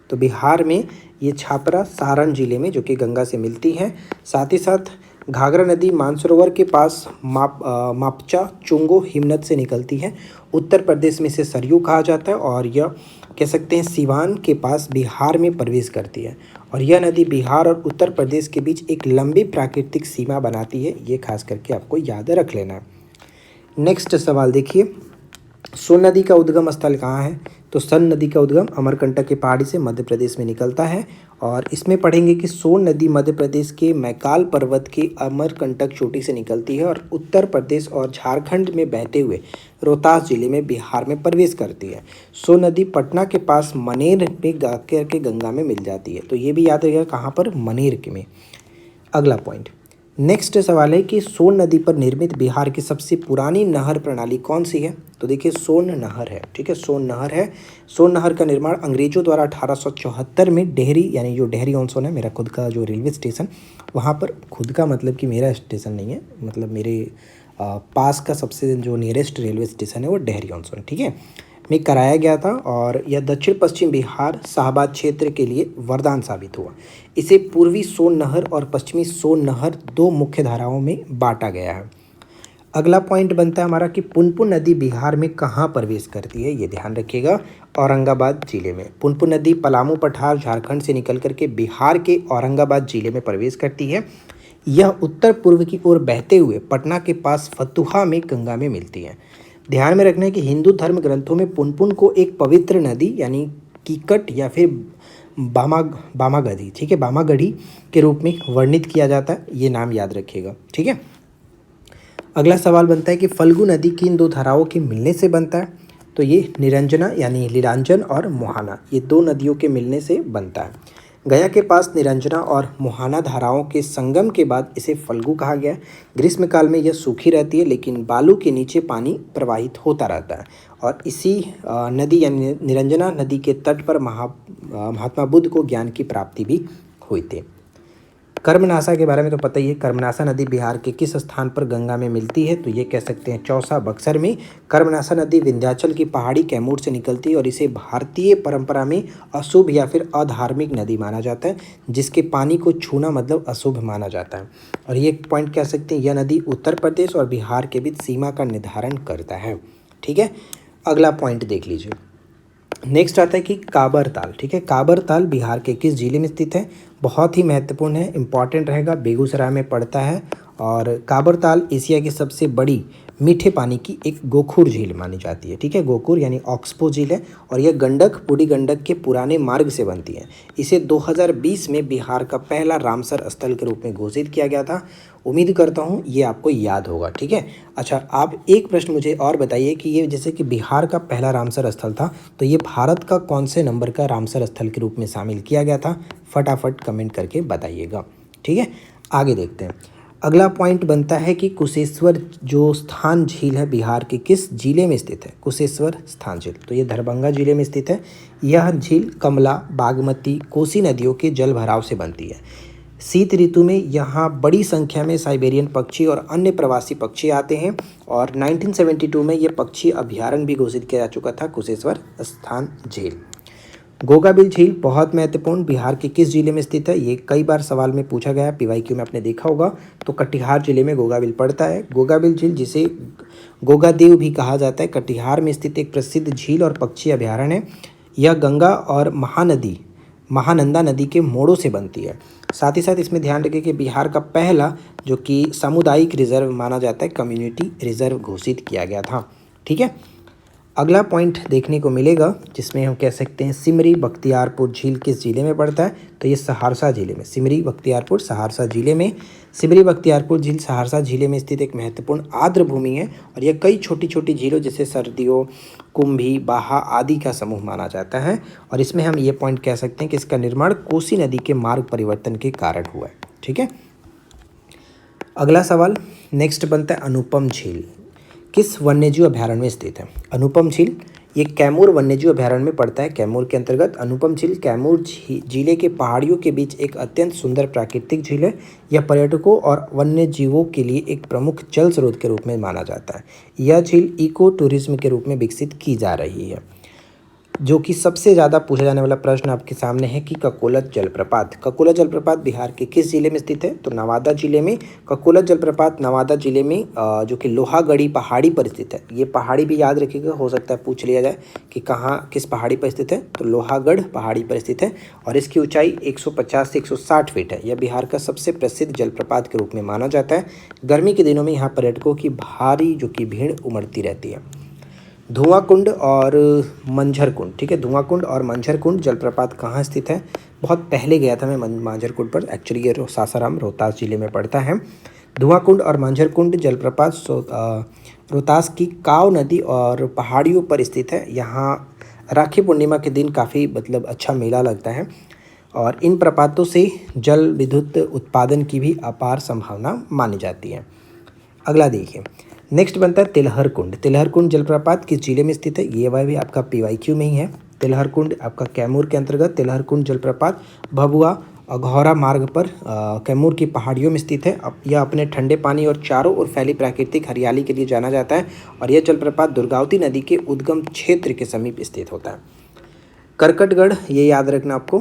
तो बिहार में ये छापरा सारण जिले में जो कि गंगा से मिलती है। साथ ही साथ घाघरा नदी मानसरोवर के पास मापचा चुंगो हिमनद से निकलती है। उत्तर प्रदेश में इसे सरयू कहा जाता है और यह कह सकते हैं सिवान के पास बिहार में प्रवेश करती है और यह नदी बिहार और उत्तर प्रदेश के बीच एक लंबी प्राकृतिक सीमा बनाती है, ये खास करके आपको याद रख लेना है। नेक्स्ट सवाल देखिए सोन नदी का उद्गम स्थल कहाँ है? तो सन नदी का उद्गम अमरकंटक की पहाड़ी से मध्य प्रदेश में निकलता है। और इसमें पढ़ेंगे कि सोन नदी मध्य प्रदेश के मैकाल पर्वत की अमरकंटक चोटी से निकलती है और उत्तर प्रदेश और झारखंड में बहते हुए रोहतास जिले में बिहार में प्रवेश करती है। सोन नदी पटना के पास मनेर में के गंगा में मिल जाती है। तो ये भी याद रखिएगा, कहाँ पर? मनेर के में। अगला पॉइंट, नेक्स्ट सवाल है कि सोन नदी पर निर्मित बिहार की सबसे पुरानी नहर प्रणाली कौन सी है? तो देखिए सोन नहर है, ठीक है, सोन नहर है। सोन नहर का निर्माण अंग्रेजों द्वारा 1874 में डेहरी, यानी जो डेहरी ऑन सोन है मेरा खुद का जो रेलवे स्टेशन, वहाँ पर, खुद का मतलब कि मेरा स्टेशन नहीं है, मतलब मेरे पास का सबसे जो नियरेस्ट रेलवे स्टेशन है वो डेहरी ऑन सोन, ठीक है, में कराया गया था। और यह दक्षिण पश्चिम बिहार शाहबाद क्षेत्र के लिए वरदान साबित हुआ। इसे पूर्वी सोन नहर और पश्चिमी सोन नहर दो मुख्य धाराओं में बांटा गया है। अगला पॉइंट बनता है हमारा कि पुनपुन नदी बिहार में कहाँ प्रवेश करती है? ये ध्यान रखिएगा, औरंगाबाद जिले में। पुनपुन नदी पलामू पठार झारखंड से निकल करके बिहार के औरंगाबाद जिले में प्रवेश करती है। यह उत्तर पूर्व की ओर बहते हुए पटना के पास फतुहा में गंगा में मिलती है। ध्यान में रखना है कि हिंदू धर्म ग्रंथों में पुनपुन को एक पवित्र नदी यानी कीकट या फिर बामागढ़ी, ठीक है, बामागढ़ी के रूप में वर्णित किया जाता है। ये नाम याद रखिएगा, ठीक है। अगला सवाल बनता है कि फल्गु नदी किन दो धाराओं के मिलने से बनता है? तो ये निरंजना यानी लीलांजन और मोहाना, ये दो नदियों के मिलने से बनता है। गया के पास निरंजना और मोहाना धाराओं के संगम के बाद इसे फल्गु कहा गया है। ग्रीष्म काल में यह सूखी रहती है लेकिन बालू के नीचे पानी प्रवाहित होता रहता है। और इसी नदी यानी निरंजना नदी के तट पर महात्मा बुद्ध को ज्ञान की प्राप्ति भी हुई थी। कर्मनाशा के बारे में तो पता ही है। कर्मनाशा नदी बिहार के किस स्थान पर गंगा में मिलती है? तो ये कह सकते हैं चौसा, बक्सर में। कर्मनाशा नदी विंध्याचल की पहाड़ी कैमूर से निकलती है और इसे भारतीय परंपरा में अशुभ या फिर अधार्मिक नदी माना जाता है, जिसके पानी को छूना मतलब अशुभ माना जाता है। और ये पॉइंट कह सकते हैं यह नदी उत्तर प्रदेश और बिहार के बीच सीमा का निर्धारण करता है, ठीक है। अगला पॉइंट देख लीजिए, नेक्स्ट आता है कि काबर ताल, ठीक है। काबर ताल बिहार के किस जिले में स्थित है? बहुत ही महत्वपूर्ण है, इंपॉर्टेंट रहेगा, बेगूसराय में पड़ता है। और काबर ताल एशिया की सबसे बड़ी मीठे पानी की एक गोखुर झील मानी जाती है, ठीक है। गोखुर यानी ऑक्सबो झील है और यह गंडक, बूढ़ी गंडक के पुराने मार्ग से बनती है। इसे 2020 में बिहार का पहला रामसर स्थल के रूप में घोषित किया गया था। उम्मीद करता हूँ ये आपको याद होगा, ठीक है। अच्छा, आप एक प्रश्न मुझे और बताइए कि ये जैसे कि बिहार का पहला रामसर स्थल था, तो ये भारत का कौन से नंबर का रामसर स्थल के रूप में शामिल किया गया था? फटाफट कमेंट करके बताइएगा, ठीक है। आगे देखते हैं। अगला पॉइंट बनता है कि कुशेश्वर जो स्थान झील है बिहार के किस जिले में स्थित है? कुशेश्वर स्थान झील, तो ये दरभंगा जिले में स्थित है। यह झील कमला, बागमती, कोसी नदियों के जल भराव से बनती है। शीत ऋतु में यहाँ बड़ी संख्या में साइबेरियन पक्षी और अन्य प्रवासी पक्षी आते हैं और 1972 में ये पक्षी अभ्यारण्य भी घोषित किया जा चुका था, कुशेश्वर स्थान झील। गोगाबिल झील बहुत महत्वपूर्ण, बिहार के किस जिले में स्थित है? ये कई बार सवाल में पूछा गया है, पीवाईक्यू में आपने देखा होगा। तो कटिहार जिले में गोगाबिल पड़ता है। गोगाबिल झील, जिसे गोगादेव भी कहा जाता है, कटिहार में स्थित एक प्रसिद्ध झील और पक्षी अभ्यारण्य है। यह गंगा और महानंदा नदी के मोड़ों से बनती है। साथ ही साथ इसमें ध्यान रखें कि बिहार का पहला जो कि सामुदायिक रिजर्व माना जाता है, कम्युनिटी रिजर्व घोषित किया गया था, ठीक है। अगला पॉइंट देखने को मिलेगा जिसमें हम कह सकते हैं सिमरी बख्तियारपुर झील किस जिले में पड़ता है? तो ये सहरसा जिले में, सिमरी बख्तियारपुर सहरसा जिले में। सिमरी बख्तियारपुर झील सहरसा जिले में स्थित एक महत्वपूर्ण आर्द्र भूमि है और यह कई छोटी छोटी झीलों जैसे सर्दियों, कुंभी, बाहा आदि का समूह माना जाता है। और इसमें हम ये पॉइंट कह सकते हैं कि इसका निर्माण कोसी नदी के मार्ग परिवर्तन के कारण हुआ है, ठीक है। अगला सवाल नेक्स्ट बनता है अनुपम झील किस वन्यजीव अभ्यारण्य में स्थित है? अनुपम झील ये कैमूर वन्यजीव अभ्यारण्य में पड़ता है। कैमूर के अंतर्गत अनुपम झील कैमूर जिले के पहाड़ियों के बीच एक अत्यंत सुंदर प्राकृतिक झील है। यह पर्यटकों और वन्यजीवों के लिए एक प्रमुख जल स्रोत के रूप में माना जाता है। यह झील इको टूरिज्म के रूप में विकसित की जा रही है। जो कि सबसे ज़्यादा पूछा जाने वाला प्रश्न आपके सामने है कि ककोलत जलप्रपात। ककोलत जलप्रपात बिहार के किस जिले में स्थित है? तो नवादा जिले में। ककोलत जलप्रपात नवादा जिले में जो कि लोहागढ़ी पहाड़ी पर स्थित है। ये पहाड़ी भी याद रखिएगा, हो सकता है पूछ लिया जाए कि कहाँ किस पहाड़ी पर स्थित है, तो लोहागढ़ पहाड़ी पर स्थित है और इसकी ऊंचाई 150 से 160 फीट है। यह बिहार का सबसे प्रसिद्ध जलप्रपात के रूप में माना जाता है। गर्मी के दिनों में यहाँ पर्यटकों की भारी जो कि भीड़ उमड़ती रहती है। धुआं कुंड और मंझर कुंड, ठीक है, धुआं कुंड और मंझर कुंड जलप्रपात कहाँ स्थित है? बहुत पहले गया था मैं मंझर कुंड पर, एक्चुअली ये सासाराम रोहतास जिले में पड़ता है। धुआं कुंड और मंझर कुंड जलप्रपात रोहतास की काव नदी और पहाड़ियों पर स्थित है। यहाँ राखी पूर्णिमा के दिन काफ़ी मतलब अच्छा मेला लगता है और इन प्रपातों से जल विद्युत उत्पादन की भी अपार संभावना मानी जाती है। अगला देखिए, नेक्स्ट बनता है तिलहर कुंड। तिलहर कुंड जलप्रपात किस जिले में स्थित है? ये वह भी आपका पीवाईक्यू में ही है। तिलहर कुंड आपका कैमूर के अंतर्गत तिलहर कुंड जलप्रपात भभुआ अघौरा मार्ग पर कैमूर की पहाड़ियों में स्थित है। अब यह अपने ठंडे पानी और चारों ओर फैली प्राकृतिक हरियाली के लिए जाना जाता है और यह जलप्रपात दुर्गावती नदी के उद्गम क्षेत्र के समीप स्थित होता है। करकटगढ़, ये याद रखना आपको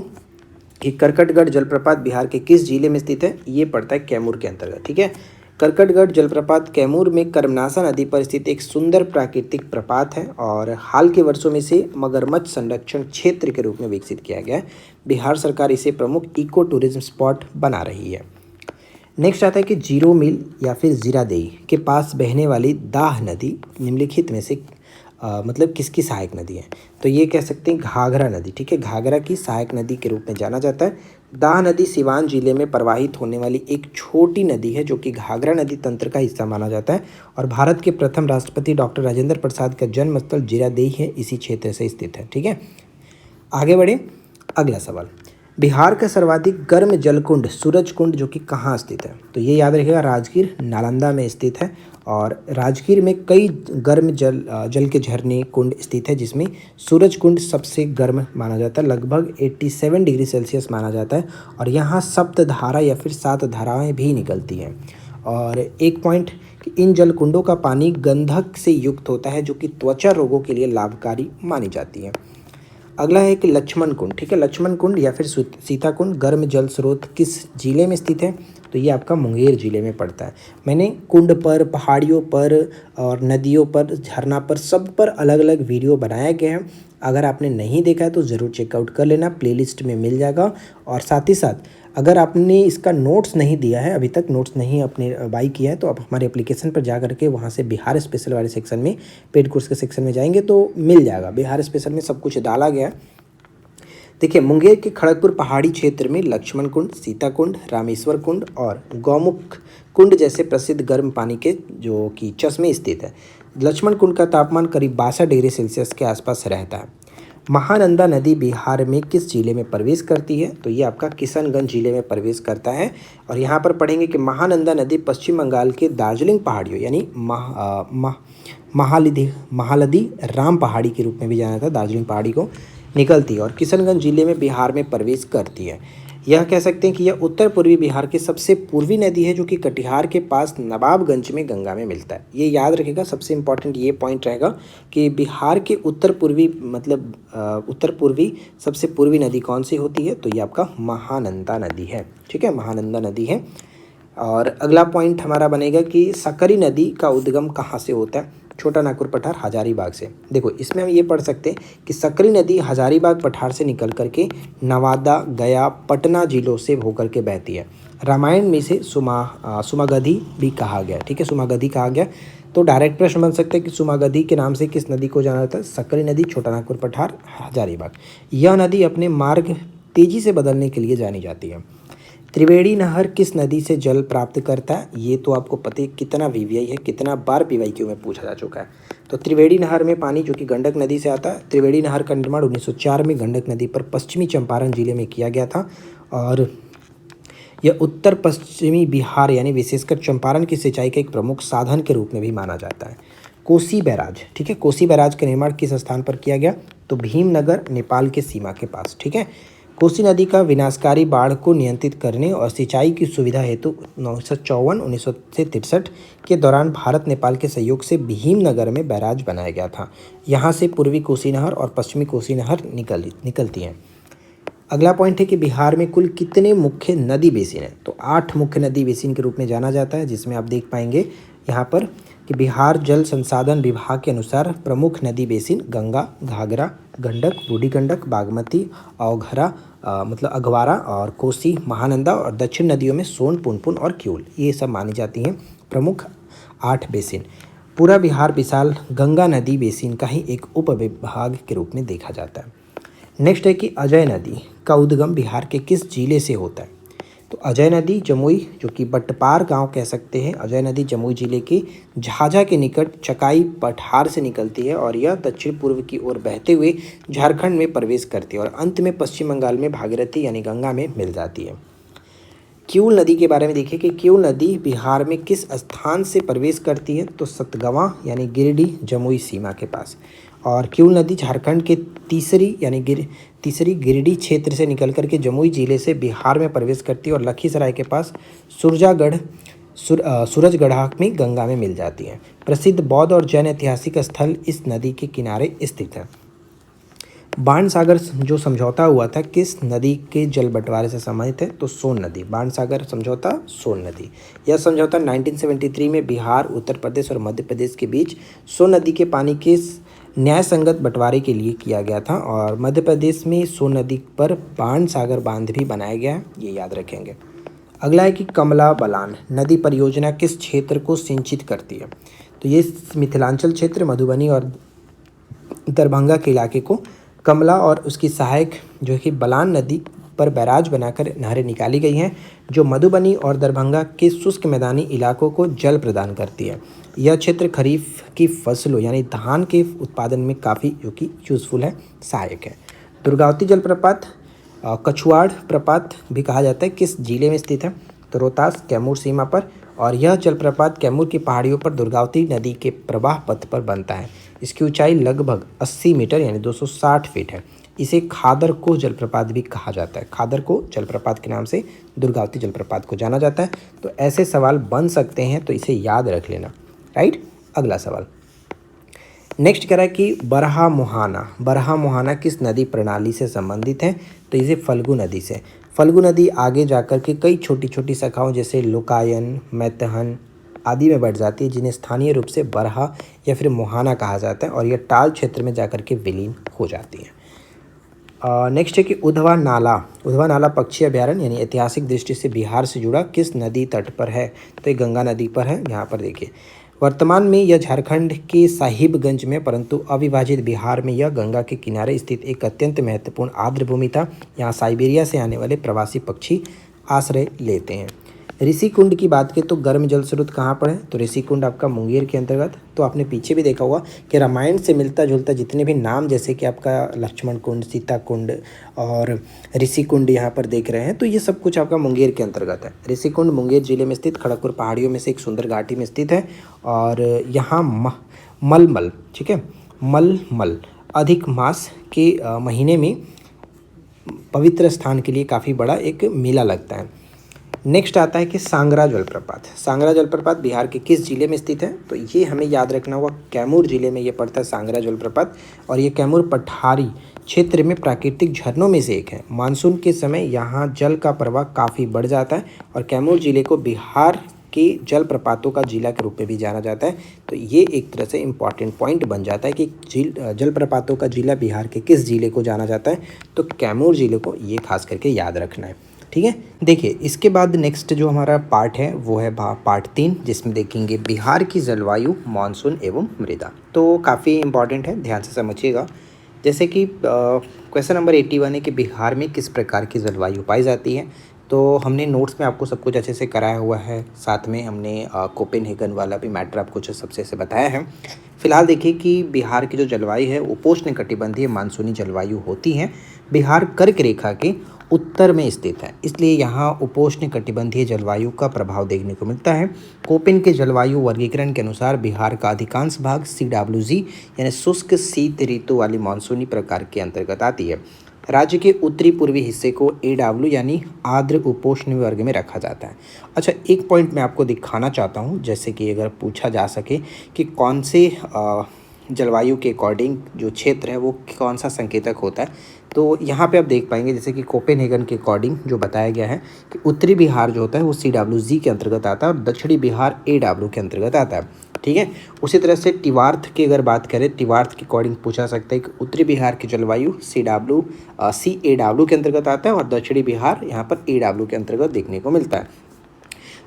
कि करकटगढ़ जलप्रपात बिहार के किस जिले में स्थित है? ये पड़ता है कैमूर के अंतर्गत, ठीक है। करकटगढ़ जलप्रपात कैमूर में कर्मनासा नदी पर स्थित एक सुंदर प्राकृतिक प्रपात है और हाल के वर्षों में से मगरमच्छ संरक्षण क्षेत्र के रूप में विकसित किया गया है। बिहार सरकार इसे प्रमुख इको टूरिज्म स्पॉट बना रही है। नेक्स्ट आता है कि जीरो मिल या फिर जीरादेई के पास बहने वाली दाह नदी निम्नलिखित में से मतलब किसकी सहायक नदी है? तो ये कह सकते हैं घाघरा नदी, ठीक है, घाघरा की सहायक नदी के रूप में जाना जाता है। दाह नदी सिवान जिले में प्रवाहित होने वाली एक छोटी नदी है जो कि घाघरा नदी तंत्र का हिस्सा माना जाता है और भारत के प्रथम राष्ट्रपति डॉक्टर राजेंद्र प्रसाद का जन्मस्थल जीरादेई है, इसी क्षेत्र से स्थित है, ठीक है। आगे बढ़े, अगला सवाल, बिहार का सर्वाधिक गर्म जलकुंड सूरज कुंड जो कि कहाँ स्थित है? तो ये याद रखिएगा राजगीर नालंदा में स्थित है और राजगीर में कई गर्म जल के झरने कुंड स्थित है जिसमें सूरज कुंड सबसे गर्म माना जाता है, लगभग 87 डिग्री सेल्सियस माना जाता है और यहाँ सप्तधारा या फिर 7 धाराएं भी निकलती हैं। और एक पॉइंट कि इन जल कुंडों का पानी गंधक से युक्त होता है जो कि त्वचा रोगों के लिए लाभकारी मानी जाती है। अगला है कि लक्ष्मण कुंड, ठीक है, लक्ष्मण कुंड या फिर सीता कुंड गर्म जल स्रोत किस जिले में स्थित है? तो ये आपका मुंगेर जिले में पड़ता है। मैंने कुंड पर, पहाड़ियों पर और नदियों पर, झरना पर, सब पर अलग अलग वीडियो बनाया गया है। अगर आपने नहीं देखा है तो ज़रूर चेकआउट कर लेना, प्लेलिस्ट में मिल जाएगा। और साथ ही साथ अगर आपने इसका नोट्स नहीं दिया है, अभी तक नोट्स नहीं अपने बाई किया है, तो आप हमारे एप्लीकेशन पर जा करके वहाँ से बिहार स्पेशल वाले सेक्शन में, पेड कोर्स के सेक्शन में जाएंगे तो मिल जाएगा। बिहार स्पेशल में सब कुछ डाला गया है। देखिए, मुंगेर के खड़गपुर पहाड़ी क्षेत्र में लक्ष्मण कुंड, सीता कुंड, रामेश्वर कुंड और गौमुख कुंड जैसे प्रसिद्ध गर्म पानी के जो कि चश्मे स्थित है। लक्ष्मण कुंड का तापमान करीब 62 डिग्री सेल्सियस के आसपास रहता है। महानंदा नदी बिहार में किस जिले में प्रवेश करती है? तो ये आपका किशनगंज जिले में प्रवेश करता है और यहाँ पर पढ़ेंगे कि महानंदा नदी पश्चिम बंगाल के दार्जिलिंग पहाड़ियों यानी महालदी राम पहाड़ी के रूप में भी जाना था, दार्जिलिंग पहाड़ी को निकलती है और किशनगंज जिले में बिहार में प्रवेश करती है। यह कह सकते हैं कि यह उत्तर पूर्वी बिहार की सबसे पूर्वी नदी है जो कि कटिहार के पास नवाबगंज में गंगा में मिलता है। ये याद रखिएगा, सबसे इम्पॉर्टेंट ये पॉइंट रहेगा कि बिहार के उत्तर पूर्वी मतलब उत्तर पूर्वी सबसे पूर्वी नदी कौन सी होती है? तो ये आपका महानंदा नदी है, ठीक है, महानंदा नदी है। और अगला पॉइंट हमारा बनेगा कि सकरी नदी का उद्गम कहाँ से होता है? छोटा नागपुर पठार हजारीबाग से। देखो, इसमें हम ये पढ़ सकते हैं कि सकरी नदी हजारीबाग पठार से निकल करके नवादा, गया, पटना जिलों से होकर के बहती है। रामायण में इसे सुमागधी भी कहा गया, ठीक है, सुमागधी कहा गया। तो डायरेक्ट प्रश्न बन सकता है कि सुमागधी के नाम से किस नदी को जाना जाता है? सकरी नदी, छोटा नागपुर पठार, हजारीबाग। यह नदी अपने मार्ग तेजी से बदलने के लिए जानी जाती है। त्रिवेणी नहर किस नदी से जल प्राप्त करता है? ये तो आपको पता है कितना वीवीआई है, कितना बार पीवाईक्यू में पूछा जा चुका है। तो त्रिवेणी नहर में पानी जो कि गंडक नदी से आता है। त्रिवेणी नहर का निर्माण 1904 में गंडक नदी पर पश्चिमी चंपारण जिले में किया गया था और यह उत्तर पश्चिमी बिहार यानी विशेषकर चंपारण की सिंचाई का एक प्रमुख साधन के रूप में भी माना जाता है। कोसी बैराज, ठीक है, कोसी बैराज का निर्माण किस स्थान पर किया गया? तो भीमनगर, नेपाल के सीमा के पास, ठीक है। कोसी नदी का विनाशकारी बाढ़ को नियंत्रित करने और सिंचाई की सुविधा हेतु 1963 के दौरान भारत नेपाल के सहयोग से भीमनगर में बैराज बनाया गया था। यहाँ से पूर्वी कोसी नहर और पश्चिमी कोसी नहर निकलती हैं। अगला पॉइंट है कि बिहार में कुल कितने मुख्य नदी बेसिन हैं? तो 8 मुख्य नदी बेसिन के रूप में जाना जाता है, जिसमें आप देख पाएंगे यहाँ पर कि बिहार जल संसाधन विभाग के अनुसार प्रमुख नदी बेसिन गंगा, घाघरा, गंडक, बूढ़ी गंडक, बागमती, अवघरा मतलब अगवारा और कोसी, महानंदा और दक्षिण नदियों में सोन, पुनपुन और क्यूल, ये सब मानी जाती हैं प्रमुख 8 बेसिन। पूरा बिहार विशाल गंगा नदी बेसिन का ही एक उपविभाग के रूप में देखा जाता है। नेक्स्ट है कि अजय नदी का उद्गम बिहार के किस जिले से होता है? तो अजय नदी जमुई, जो कि बटपार गांव कह सकते हैं, अजय नदी जमुई जिले के झाझा के निकट चकाई पठार से निकलती है और यह दक्षिण पूर्व की ओर बहते हुए झारखंड में प्रवेश करती है और अंत में पश्चिम बंगाल में भागीरथी यानी गंगा में मिल जाती है। क्यूल नदी के बारे में देखिए कि क्यूल नदी बिहार में किस स्थान से प्रवेश करती है? तो सतगवां यानी गिरिडीह जमुई सीमा के पास। और क्यूल नदी झारखंड के तीसरी गिरिडीह क्षेत्र से निकल कर के जमुई जिले से बिहार में प्रवेश करती है और लखीसराय के पास सूरजगढ़ा में गंगा में मिल जाती है। प्रसिद्ध बौद्ध और जैन ऐतिहासिक स्थल इस नदी के किनारे स्थित है। बाणसागर जो समझौता हुआ था किस नदी के जल बंटवारे से संबंधित है? तो सोन नदी। बाणसागर समझौता सोन नदी। यह समझौता 1973 में बिहार, उत्तर प्रदेश और मध्य प्रदेश के बीच सोन नदी के पानी के न्याय संगत बंटवारे के लिए किया गया था और मध्य प्रदेश में सोन नदी पर बाणसागर बांध भी बनाया गया है, ये याद रखेंगे। अगला है कि कमला बलान नदी परियोजना किस क्षेत्र को सिंचित करती है? तो ये मिथिलांचल क्षेत्र, मधुबनी और दरभंगा के इलाके को कमला और उसकी सहायक जो है कि बलान नदी पर बैराज बनाकर नहरें निकाली गई हैं जो मधुबनी और दरभंगा के शुष्क मैदानी इलाकों को जल प्रदान करती है। यह क्षेत्र खरीफ की फसलों यानी धान के उत्पादन में काफ़ी जो कि यूज़फुल है, सहायक है। दुर्गावती जलप्रपात कछुआड़ प्रपात भी कहा जाता है, किस जिले में स्थित है? तो रोहतास कैमूर सीमा पर। और यह जलप्रपात कैमूर की पहाड़ियों पर दुर्गावती नदी के प्रवाह पथ पर बनता है। इसकी ऊंचाई लगभग 80 मीटर यानी 260 फीट है। इसे खादरकोह जलप्रपात भी कहा जाता है। खादरकोह जलप्रपात के नाम से दुर्गावती जलप्रपात को जाना जाता है। तो ऐसे सवाल बन सकते हैं, तो इसे याद रख लेना, राइट। अगला सवाल नेक्स्ट कह रहा है कि बरहा मोहाना किस नदी प्रणाली से संबंधित है? तो इसे फल्गु नदी से। फल्गु नदी आगे जाकर के कई छोटी छोटी शाखाओं जैसे लोकायन, मैतहन आदि में बढ़ जाती है, जिन्हें स्थानीय रूप से बरहा या फिर मोहाना कहा जाता है और यह टाल क्षेत्र में जाकर के विलीन हो जाती है। नेक्स्ट है कि उधवा नाला पक्षी अभयारण्य यानी ऐतिहासिक दृष्टि से बिहार से जुड़ा किस नदी तट पर है? तो ये गंगा नदी पर है। यहाँ पर देखिए वर्तमान में यह झारखंड के साहिबगंज में, परंतु अविभाजित बिहार में यह गंगा के किनारे स्थित एक अत्यंत महत्वपूर्ण आर्द्र भूमि था। यहाँ साइबेरिया से आने वाले प्रवासी पक्षी आश्रय लेते हैं। ऋषिकुंड की बात करें तो गर्म जल स्रोत कहाँ पर है? तो ऋषिकुंड आपका मुंगेर के अंतर्गत। तो आपने पीछे भी देखा होगा कि रामायण से मिलता जुलता जितने भी नाम, जैसे कि आपका लक्ष्मण कुंड, सीता कुंड और ऋषिकुंड यहाँ पर देख रहे हैं, तो ये सब कुछ आपका मुंगेर के अंतर्गत है। ऋषिकुंड मुंगेर जिले में स्थित खड़गपुर पहाड़ियों में से एक सुंदर घाटी में स्थित है और यहाँ मलमल, ठीक है, मलमल अधिक मास के महीने में पवित्र स्थान के लिए काफ़ी बड़ा एक मेला लगता है। नेक्स्ट आता है कि सांगरा जलप्रपात बिहार के किस जिले में स्थित है? तो ये हमें याद रखना होगा, कैमूर जिले में ये पड़ता है सांगरा जलप्रपात और ये कैमूर पठारी क्षेत्र में प्राकृतिक झरनों में से एक है। मानसून के समय यहाँ जल का प्रवाह काफ़ी बढ़ जाता है और कैमूर जिले को बिहार के जलप्रपातों का जिला के रूप में भी जाना जाता है। तो ये एक तरह से इम्पॉर्टेंट पॉइंट बन जाता है कि जलप्रपातों का जिला बिहार के किस जिले को जाना जाता है? तो कैमूर जिले को ये खास करके याद रखना है, ठीक है। देखिए इसके बाद नेक्स्ट जो हमारा पार्ट है वो है पार्ट 3, जिसमें देखेंगे बिहार की जलवायु, मानसून एवं मृदा। तो काफ़ी इंपॉर्टेंट है, ध्यान से समझिएगा। जैसे कि क्वेश्चन नंबर 81 है कि बिहार में किस प्रकार की जलवायु पाई जाती है। तो हमने नोट्स में आपको सब कुछ अच्छे से कराया हुआ है, साथ में हमने कोपेनहेगन वाला भी मैटर आपको सबसे से बताया है। फिलहाल देखिए कि बिहार की जो जलवायु है उपोष्ण कटिबंधीय मानसूनी जलवायु होती है। बिहार कर्क रेखा के उत्तर में स्थित है, इसलिए यहाँ उपोष्ण कटिबंधीय जलवायु का प्रभाव देखने को मिलता है। कोपेन के जलवायु वर्गीकरण के अनुसार बिहार का अधिकांश भाग CWG यानी शुष्क शीत ऋतु वाली मानसूनी प्रकार के अंतर्गत आती है। राज्य के उत्तरी पूर्वी हिस्से को AW यानी आर्द्र उपोष्ण वर्ग में रखा जाता है। अच्छा, एक पॉइंट मैं आपको दिखाना चाहता हूँ, जैसे कि अगर पूछा जा सके कि कौन से जलवायु के अकॉर्डिंग जो क्षेत्र है वो कौन सा संकेतक होता है, तो यहाँ पे आप देख पाएंगे जैसे कि कोपेनहेगन के अकॉर्डिंग जो बताया गया है कि उत्तरी बिहार जो होता है वो CWG के अंतर्गत आता है और दक्षिणी बिहार AW के अंतर्गत आता है, ठीक है। उसी तरह से टिवार्थ की अगर बात करें, टिवार्थ के अकॉर्डिंग पूछा सकता है कि उत्तरी बिहार की जलवायु CAW के अंतर्गत आता है और दक्षिणी बिहार यहाँ पर AW के अंतर्गत देखने को मिलता है।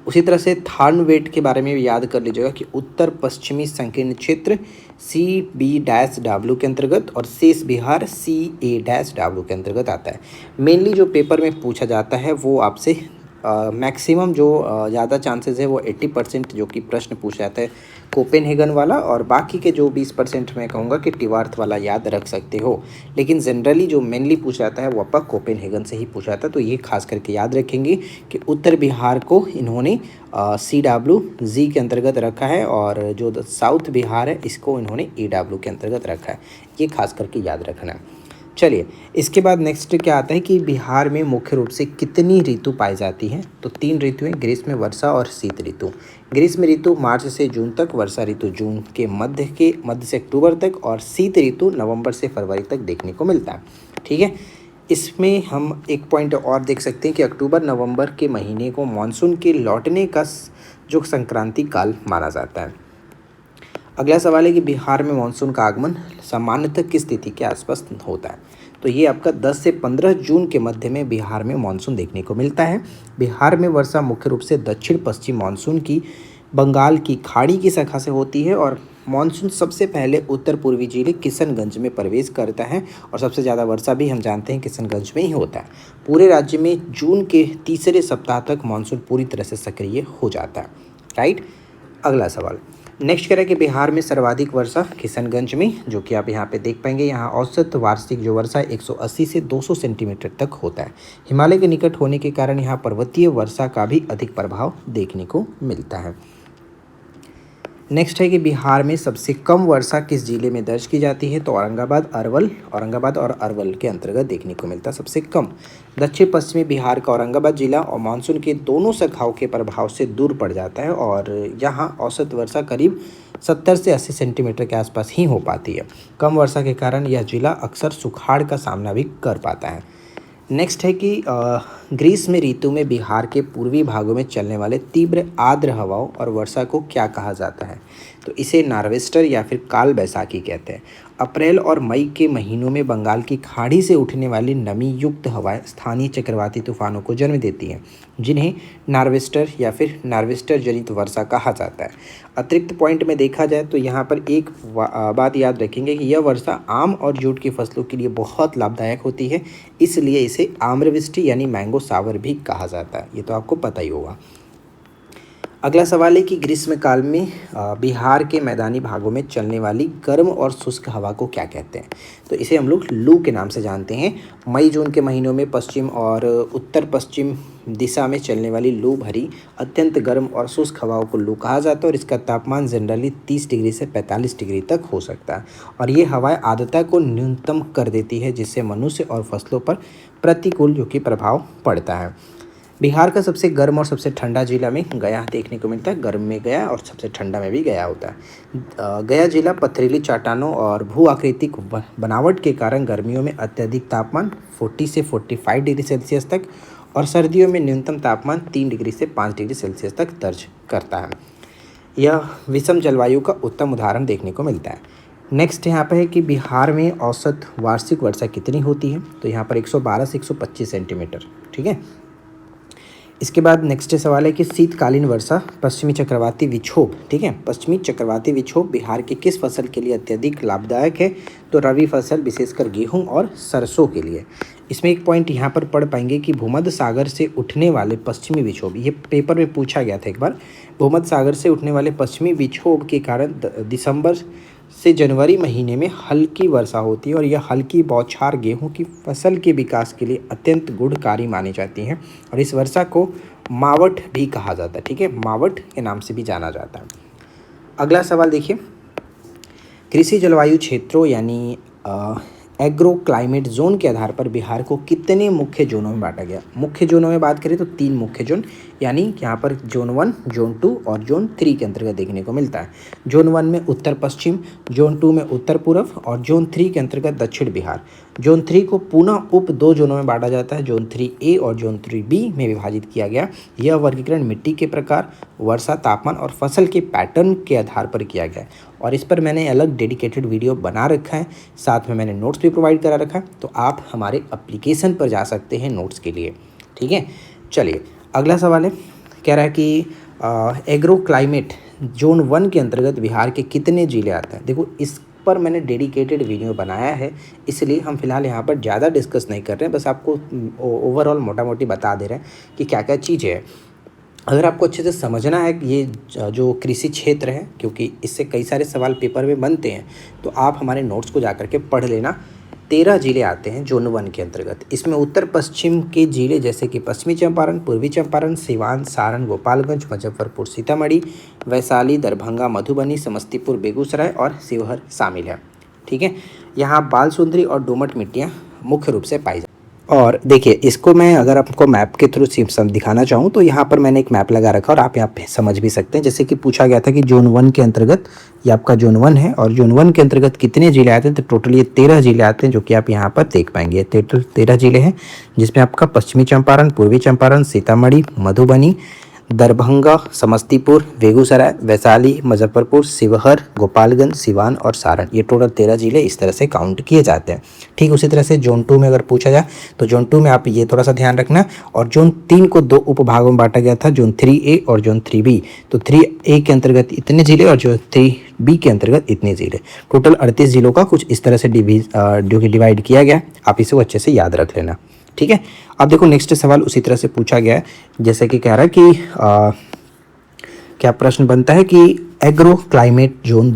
उसी तरह से थार्नवेट के बारे में भी याद कर लीजिएगा कि उत्तर पश्चिमी संकीर्ण क्षेत्र CB-W के अंतर्गत और शेष बिहार CA-W के अंतर्गत आता है। मेनली जो पेपर में पूछा जाता है वो आपसे मैक्सिमम जो ज़्यादा चांसेस है वो 80% जो कि प्रश्न पूछा जाता है कोपेनहेगन वाला, और बाकी के जो 20% मैं कहूँगा कि टिवार्थ वाला याद रख सकते हो। लेकिन जनरली जो मेनली पूछा जाता है वो आपका कोपेनहेगन से ही पूछा जाता है, तो ये खास करके याद रखेंगे कि उत्तर बिहार को इन्होंने CWG के अंतर्गत रखा है और जो साउथ बिहार है इसको इन्होंने EW के अंतर्गत रखा है। ये खास करके याद रखना है। चलिए, इसके बाद नेक्स्ट क्या आता है कि बिहार में मुख्य रूप से कितनी ऋतु पाई जाती हैं? तो 3 ऋतु हैं, ग्रीष्म, वर्षा और शीत ऋतु। ग्रीष्म ऋतु मार्च से जून तक, वर्षा ऋतु जून के मध्य से अक्टूबर तक और शीत ऋतु नवंबर से फरवरी तक देखने को मिलता है। ठीक है, इसमें हम एक पॉइंट और देख सकते हैं कि अक्टूबर नवंबर के महीने को मानसून के लौटने का जो संक्रांति काल माना जाता है। अगला सवाल है कि बिहार में मानसून का आगमन सामान्यतः किस तिथि के आसपास होता है? तो ये आपका 10 से 15 जून के मध्य में बिहार में मानसून देखने को मिलता है। बिहार में वर्षा मुख्य रूप से दक्षिण पश्चिम मानसून की बंगाल की खाड़ी की शाखा से होती है और मानसून सबसे पहले उत्तर पूर्वी जिले किशनगंज में प्रवेश करता है और सबसे ज़्यादा वर्षा भी हम जानते हैं किशनगंज में ही होता है। पूरे राज्य में जून के तीसरे सप्ताह तक मानसून पूरी तरह से सक्रिय हो जाता है। राइट, अगला सवाल नेक्स्ट कह रहा है कि बिहार में सर्वाधिक वर्षा किशनगंज में, जो कि आप यहाँ पे देख पाएंगे। यहाँ औसत वार्षिक जो वर्षा 180 से 200 सेंटीमीटर तक होता है। हिमालय के निकट होने के कारण यहाँ पर्वतीय वर्षा का भी अधिक प्रभाव देखने को मिलता है। नेक्स्ट है कि बिहार में सबसे कम वर्षा किस जिले में दर्ज की जाती है? तो औरंगाबाद और अरवल के अंतर्गत देखने को मिलता है सबसे कम। दक्षिण पश्चिमी बिहार का औरंगाबाद जिला और मानसून के दोनों शाखाओं के प्रभाव से दूर पड़ जाता है और यहाँ औसत वर्षा करीब 70 से 80 सेंटीमीटर के आसपास ही हो पाती है। कम वर्षा के कारण यह जिला अक्सर सुखाड़ का सामना भी कर पाता है। नेक्स्ट है कि ग्रीष्म ऋतु में बिहार के पूर्वी भागों में चलने वाले तीव्र आर्द्र हवाओं और वर्षा को क्या कहा जाता है? तो इसे नार्वेस्टर या फिर काल बैसाखी कहते हैं। अप्रैल और मई के महीनों में बंगाल की खाड़ी से उठने वाली नमी युक्त हवाएं स्थानीय चक्रवाती तूफानों को जन्म देती हैं, जिन्हें नार्वेस्टर या फिर नार्वेस्टर जनित वर्षा कहा जाता है। अतिरिक्त पॉइंट में देखा जाए तो यहाँ पर एक बात याद रखेंगे कि यह वर्षा आम और जूट की फसलों के लिए बहुत लाभदायक होती है, इसलिए इसे आम्रवृष्टि यानी मैंगो सावर भी कहा जाता है। ये तो आपको पता ही होगा। अगला सवाल है कि ग्रीष्म काल में बिहार के मैदानी भागों में चलने वाली गर्म और शुष्क हवा को क्या कहते हैं? तो इसे हम लोग लू के नाम से जानते हैं। मई जून के महीनों में पश्चिम और उत्तर पश्चिम दिशा में चलने वाली लू भरी अत्यंत गर्म और शुष्क हवाओं को लू कहा जाता है और इसका तापमान जनरली 30 डिग्री से 45 डिग्री तक हो सकता है और ये हवाएं आर्द्रता को न्यूनतम कर देती है, जिससे मनुष्य और फसलों पर प्रतिकूल जो कि प्रभाव पड़ता है। बिहार का सबसे गर्म और सबसे ठंडा जिला में गया देखने को मिलता है। गर्म में गया और सबसे ठंडा में भी गया होता है। गया जिला पथरीली चट्टानों और भू आकृतिक बनावट के कारण गर्मियों में अत्यधिक तापमान 40 से 45 डिग्री सेल्सियस तक और सर्दियों में न्यूनतम तापमान 3 डिग्री से 5 डिग्री सेल्सियस तक दर्ज करता है। यह विषम जलवायु का उत्तम उदाहरण देखने को मिलता है। नेक्स्ट यहाँ पर है कि बिहार में औसत वार्षिक वर्षा कितनी होती है? तो यहाँ पर 112 से 125 सेंटीमीटर। ठीक है, इसके बाद नेक्स्ट सवाल है कि शीतकालीन वर्षा पश्चिमी चक्रवाती विक्षोभ, ठीक है, पश्चिमी चक्रवाती विक्षोभ बिहार की किस फसल के लिए अत्यधिक लाभदायक है? तो रबी फसल, विशेषकर गेहूं और सरसों के लिए। इसमें एक पॉइंट यहाँ पर पढ़ पाएंगे कि भूमध्य सागर से उठने वाले पश्चिमी विक्षोभ, ये पेपर में पूछा गया था एक बार। भूमध्य सागर से उठने वाले पश्चिमी विक्षोभ के कारण दिसंबर से जनवरी महीने में हल्की वर्षा होती है और यह हल्की बौछार गेहूं की फसल के विकास के लिए अत्यंत गुणकारी मानी जाती हैं और इस वर्षा को मावठ भी कहा जाता है। ठीक है, मावठ के नाम से भी जाना जाता है। अगला सवाल देखिए, कृषि जलवायु क्षेत्रों यानी एग्रो क्लाइमेट जोन के आधार पर बिहार को कितने मुख्य जोनों में बांटा गया? मुख्य जोनों में बात करें तो 3 मुख्य जोन, यानी यहाँ पर जोन 1, जोन 2 और जोन 3 के अंतर्गत देखने को मिलता है। जोन 1 में उत्तर पश्चिम, जोन 2 में उत्तर पूर्व और जोन 3 के अंतर्गत दक्षिण बिहार। जोन 3 को पुनः उप 2 जोनों में बांटा जाता है, जोन 3A और जोन 3B में विभाजित किया गया। यह वर्गीकरण मिट्टी के प्रकार, वर्षा, तापमान और फसल के पैटर्न के आधार पर किया गया है और इस पर मैंने अलग डेडिकेटेड वीडियो बना रखा है, साथ में मैंने नोट्स भी प्रोवाइड करा रखा है, तो आप हमारे एप्लीकेशन पर जा सकते हैं नोट्स के लिए। ठीक है, चलिए अगला सवाल है, कह रहा है कि एग्रो क्लाइमेट जोन 1 के अंतर्गत बिहार के कितने ज़िले आते हैं। देखो इस पर मैंने डेडिकेटेड वीडियो बनाया है, इसलिए हम फिलहाल यहाँ पर ज़्यादा डिस्कस नहीं कर रहे हैं, बस आपको ओवरऑल मोटा मोटी बता दे रहे हैं कि क्या क्या चीज़ें हैं। अगर आपको अच्छे से समझना है ये जो कृषि क्षेत्र है, क्योंकि इससे कई सारे सवाल पेपर में बनते हैं, तो आप हमारे नोट्स को जा कर के पढ़ लेना। 13 जिले आते हैं जोन 1 के अंतर्गत। इसमें उत्तर पश्चिम के जिले जैसे कि पश्चिमी चंपारण, पूर्वी चंपारण, सिवान, सारण, गोपालगंज, मुजफ्फरपुर, सीतामढ़ी, वैशाली, दरभंगा, मधुबनी, समस्तीपुर, बेगूसराय और शिवहर शामिल है। ठीक है, यहाँ बाल सुंदरी और दोमट मिट्टियाँ मुख्य रूप से पाई जाती हैं। और देखिए इसको मैं अगर आपको मैप के थ्रू दिखाना चाहूँ तो यहाँ पर मैंने एक मैप लगा रखा और आप यहाँ पे समझ भी सकते हैं। जैसे कि पूछा गया था कि जोन 1 के अंतर्गत, ये आपका जोन 1 है और जोन 1 के अंतर्गत कितने ज़िले आते हैं, तो टोटल ये 13 ज़िले आते हैं, जो कि आप यहाँ पर देख पाएंगे। टोटल 13 ज़िले हैं, जिसमें आपका पश्चिमी चंपारण, पूर्वी चंपारण, सीतामढ़ी, मधुबनी, दरभंगा, समस्तीपुर, बेगूसराय, वैशाली, मुजफ्फरपुर, शिवहर, गोपालगंज, सिवान और सारण, ये टोटल 13 ज़िले इस तरह से काउंट किए जाते हैं। ठीक उसी तरह से जोन 2 में अगर पूछा जाए तो जोन 2 में आप ये थोड़ा सा ध्यान रखना। और जोन 3 को 2 उपभागों में बांटा गया था, जोन 3A और जोन 3B। तो 3A के अंतर्गत इतने ज़िले और जो 3B के अंतर्गत इतने ज़िले, टोटल 38 ज़िलों का कुछ इस तरह से डिवाइड किया गया। आप इसे अच्छे से याद रख लेना। ठीक है, अब देखो नेक्स्ट सवाल उसी तरह से पूछा गया है, जैसे कि कह रहा है कि क्या प्रश्न बनता है कि एग्रो क्लाइमेट जोन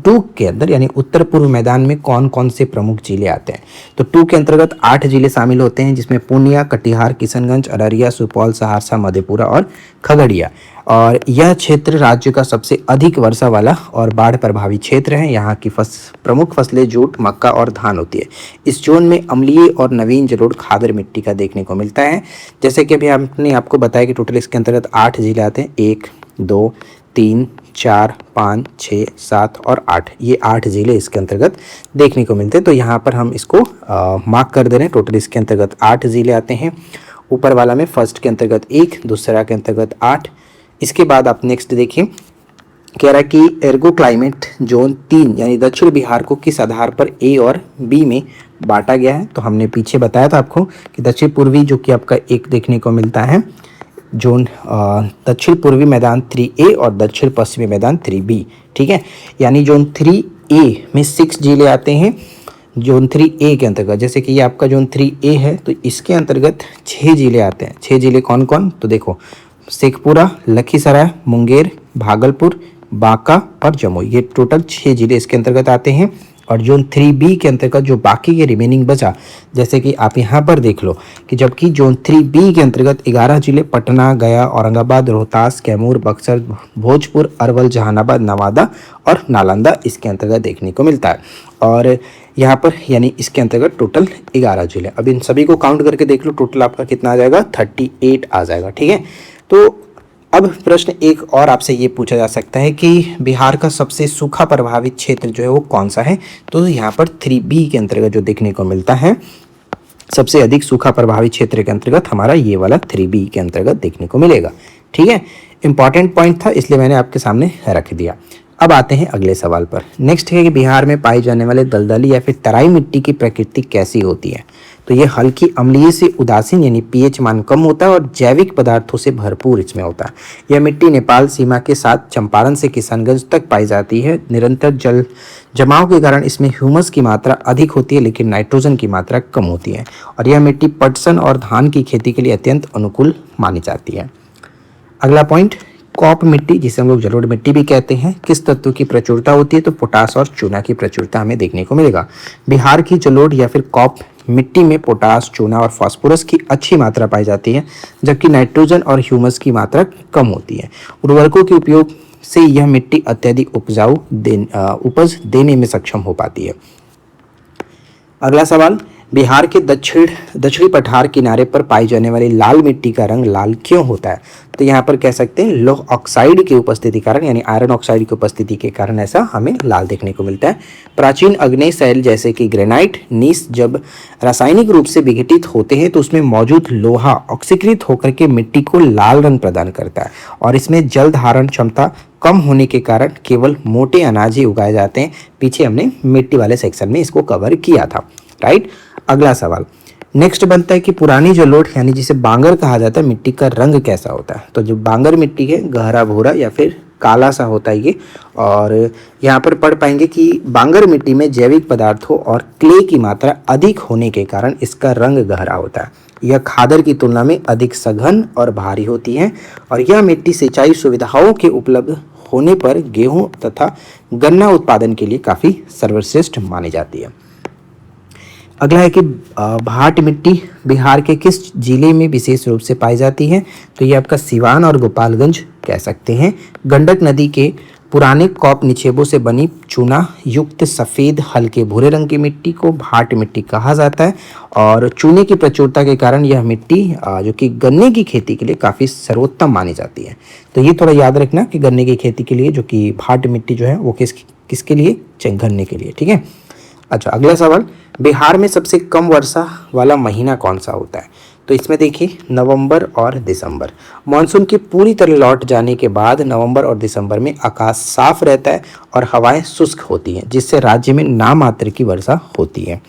2 के अंदर यानी उत्तर पूर्व मैदान में कौन कौन से प्रमुख जिले आते हैं। तो 2 के अंतर्गत 8 जिले शामिल होते हैं, जिसमें पूर्णिया, कटिहार, किशनगंज, अररिया, सुपौल, सहरसा, मधेपुरा और खगड़िया। और यह क्षेत्र राज्य का सबसे अधिक वर्षा वाला और बाढ़ प्रभावित क्षेत्र है। यहाँ की प्रमुख फसलें जूट, मक्का और धान होती है। इस जोन में अम्लीय और नवीन जलोढ़ खादर मिट्टी का देखने को मिलता है। जैसे कि अभी हमने आपको बताया कि टोटल इसके अंतर्गत 8 जिले आते हैं, 1, 2, 3, 4, 5, 6, 7 और 8, ये 8 ज़िले इसके अंतर्गत देखने को मिलते हैं। तो यहाँ पर हम इसको मार्क कर दे रहे हैं। टोटल इसके अंतर्गत 8 ज़िले आते हैं। ऊपर वाला में फर्स्ट के अंतर्गत 1, दूसरा के अंतर्गत 8। इसके बाद आप नेक्स्ट देखिए, कह रहा है कि एर्गो क्लाइमेट जोन 3 यानी दक्षिण बिहार को किस आधार पर A और B में बांटा गया है। तो हमने पीछे बताया था आपको कि दक्षिण पूर्वी जो कि आपका 1 देखने को मिलता है, जोन दक्षिण पूर्वी मैदान 3A और दक्षिण पश्चिमी मैदान 3B। ठीक है, यानी जोन 3A में 6 जिले आते हैं। जोन 3A के अंतर्गत, जैसे कि ये आपका जोन 3A है, तो इसके अंतर्गत 6 जिले आते हैं। 6 जिले कौन कौन, तो देखो शेखपुरा, लखीसराय, मुंगेर, भागलपुर, बांका और जमुई, ये टोटल 6 जिले इसके अंतर्गत आते हैं। और जोन 3B के अंतर्गत जो बाकी के रिमेनिंग बचा, जैसे कि आप यहाँ पर देख लो कि जबकि जोन 3B के अंतर्गत 11 जिले पटना, गया, औरंगाबाद, रोहतास, कैमूर, बक्सर, भोजपुर, अरवल, जहानाबाद, नवादा और नालंदा इसके अंतर्गत देखने को मिलता है। और यहाँ पर यानी इसके अंतर्गत टोटल 11 जिले। अब इन सभी को काउंट करके देख लो, टोटल आपका कितना आ जाएगा, 38 आ जाएगा। ठीक है, तो अब प्रश्न एक और आपसे ये पूछा जा सकता है कि बिहार का सबसे सूखा प्रभावित क्षेत्र जो है वो कौन सा है। तो यहाँ पर 3B के अंतर्गत जो देखने को मिलता है, सबसे अधिक सूखा प्रभावित क्षेत्र के अंतर्गत हमारा ये वाला 3B के अंतर्गत देखने को मिलेगा। ठीक है, इंपॉर्टेंट पॉइंट था इसलिए मैंने आपके सामने रख दिया। अब आते हैं अगले सवाल पर। नेक्स्ट है कि बिहार में पाई जाने वाले दलदली या फिर तराई मिट्टी की प्रकृति कैसी होती है। तो ये हल्की अम्लीय से उदासीन यानी पीएच मान कम होता है और जैविक पदार्थों से भरपूर इसमें होता है। यह मिट्टी नेपाल सीमा के साथ चंपारण से किशनगंज तक पाई जाती है। निरंतर जल जमाव के कारण इसमें ह्यूमस की मात्रा अधिक होती है, लेकिन नाइट्रोजन की मात्रा कम होती है। और यह मिट्टी पटसन और धान की खेती के लिए अत्यंत अनुकूल मानी जाती है। अगला पॉइंट, कॉप मिट्टी जिसे हम लोग जलोढ़ मिट्टी भी कहते हैं, किस तत्व की प्रचुरता होती है। तो पोटास और चूना की प्रचुरता हमें देखने को मिलेगा। बिहार की जलोढ़ या फिर कॉप मिट्टी में पोटास, चूना और फास्फोरस की अच्छी मात्रा पाई जाती है, जबकि नाइट्रोजन और ह्यूमस की मात्रा कम होती है। उर्वरकों के उपयोग से यह मिट्टी अत्यधिक उपज देने में सक्षम हो पाती है। अगला सवाल, बिहार के दक्षिणी पठार किनारे पर पाई जाने वाली लाल मिट्टी का रंग लाल क्यों होता है। तो यहाँ पर कह सकते हैं लौह ऑक्साइड की उपस्थिति कारण यानी आयरन ऑक्साइड की उपस्थिति के कारण ऐसा हमें लाल देखने को मिलता है। प्राचीन आग्नेय शैल जैसे कि ग्रेनाइट, नीस जब रासायनिक रूप से विघटित होते हैं तो उसमें मौजूद लोहा ऑक्सीकृत होकर के मिट्टी को लाल रंग प्रदान करता है। और इसमें जल धारण क्षमता कम होने के कारण केवल मोटे अनाज ही उगाए जाते हैं। पीछे हमने मिट्टी वाले सेक्शन में इसको कवर किया था, राइट। अगला सवाल, नेक्स्ट बनता है कि पुरानी जलोढ़ यानी जिसे बांगर कहा जाता है मिट्टी का रंग कैसा होता है। तो जो बांगर मिट्टी है गहरा भूरा या फिर काला सा होता है ये। और यहाँ पर पढ़ पाएंगे कि बांगर मिट्टी में जैविक पदार्थों और क्ले की मात्रा अधिक होने के कारण इसका रंग गहरा होता है। यह खादर की तुलना में अधिक सघन और भारी होती है और यह मिट्टी सिंचाई सुविधाओं के उपलब्ध होने पर गेहूं तथा गन्ना उत्पादन के लिए काफ़ी सर्वश्रेष्ठ मानी जाती है। अगला है कि भाट मिट्टी बिहार के किस जिले में विशेष रूप से पाई जाती है। तो ये आपका सिवान और गोपालगंज कह सकते हैं। गंडक नदी के पुराने कॉप निक्षेपों से बनी चूना युक्त सफ़ेद हल्के भूरे रंग की मिट्टी को भाट मिट्टी कहा जाता है और चूने की प्रचुरता के कारण यह मिट्टी जो कि गन्ने की खेती के लिए काफ़ी सर्वोत्तम मानी जाती है। तो ये थोड़ा याद रखना कि गन्ने की खेती के लिए जो कि भाट मिट्टी जो है वो किसके लिए, गन्ने के लिए, ठीक है। अच्छा, अगला सवाल, बिहार में सबसे कम वर्षा वाला महीना कौन सा होता है। तो इसमें देखिए नवंबर और दिसंबर। मानसून के पूरी तरह लौट जाने के बाद नवंबर और दिसंबर में आकाश साफ रहता है और हवाएं शुष्क होती हैं, जिससे राज्य में नामात्र की वर्षा होती है।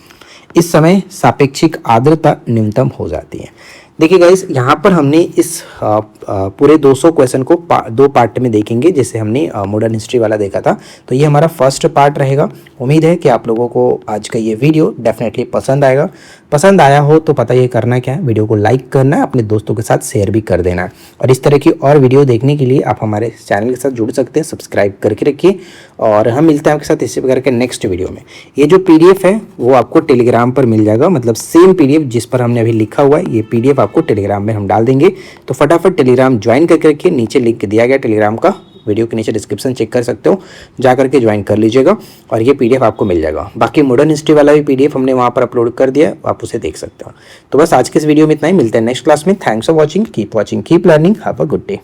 इस समय सापेक्षिक आर्द्रता न्यूनतम हो जाती है। देखिए गाइस, यहाँ पर हमने इस पूरे 200 क्वेश्चन को दो पार्ट में देखेंगे, जैसे हमने मॉडर्न हिस्ट्री वाला देखा था। तो ये हमारा फर्स्ट पार्ट रहेगा। उम्मीद है कि आप लोगों को आज का ये वीडियो डेफिनेटली पसंद आएगा। पसंद आया हो तो पता ये करना क्या है, वीडियो को लाइक करना है, अपने दोस्तों के साथ शेयर भी कर देना है। और इस तरह की और वीडियो देखने के लिए आप हमारे चैनल के साथ जुड़ सकते हैं, सब्सक्राइब करके रखिए। और हम मिलते हैं आपके साथ इसी प्रकार के नेक्स्ट वीडियो में। ये जो PDF है वो आपको टेलीग्राम पर मिल जाएगा, मतलब सेम PDF जिस पर हमने अभी लिखा हुआ है, ये PDF आपको टेलीग्राम में हम डाल देंगे। तो फटाफट टेलीग्राम ज्वाइन करके रखिए, नीचे लिंक दिया गया टेलीग्राम का, वीडियो के नीचे डिस्क्रिप्शन चेक कर सकते हो, जा करके ज्वाइन कर लीजिएगा और ये PDF आपको मिल जाएगा। बाकी मॉडर्न हिस्ट्री वाला भी PDF हमने वहाँ पर अपलोड कर दिया, आप उसे देख सकते हो। तो बस आज के इस वीडियो में इतना ही, मिलते हैं नेक्स्ट क्लास में। Thanks for watching, keep learning, have a good day.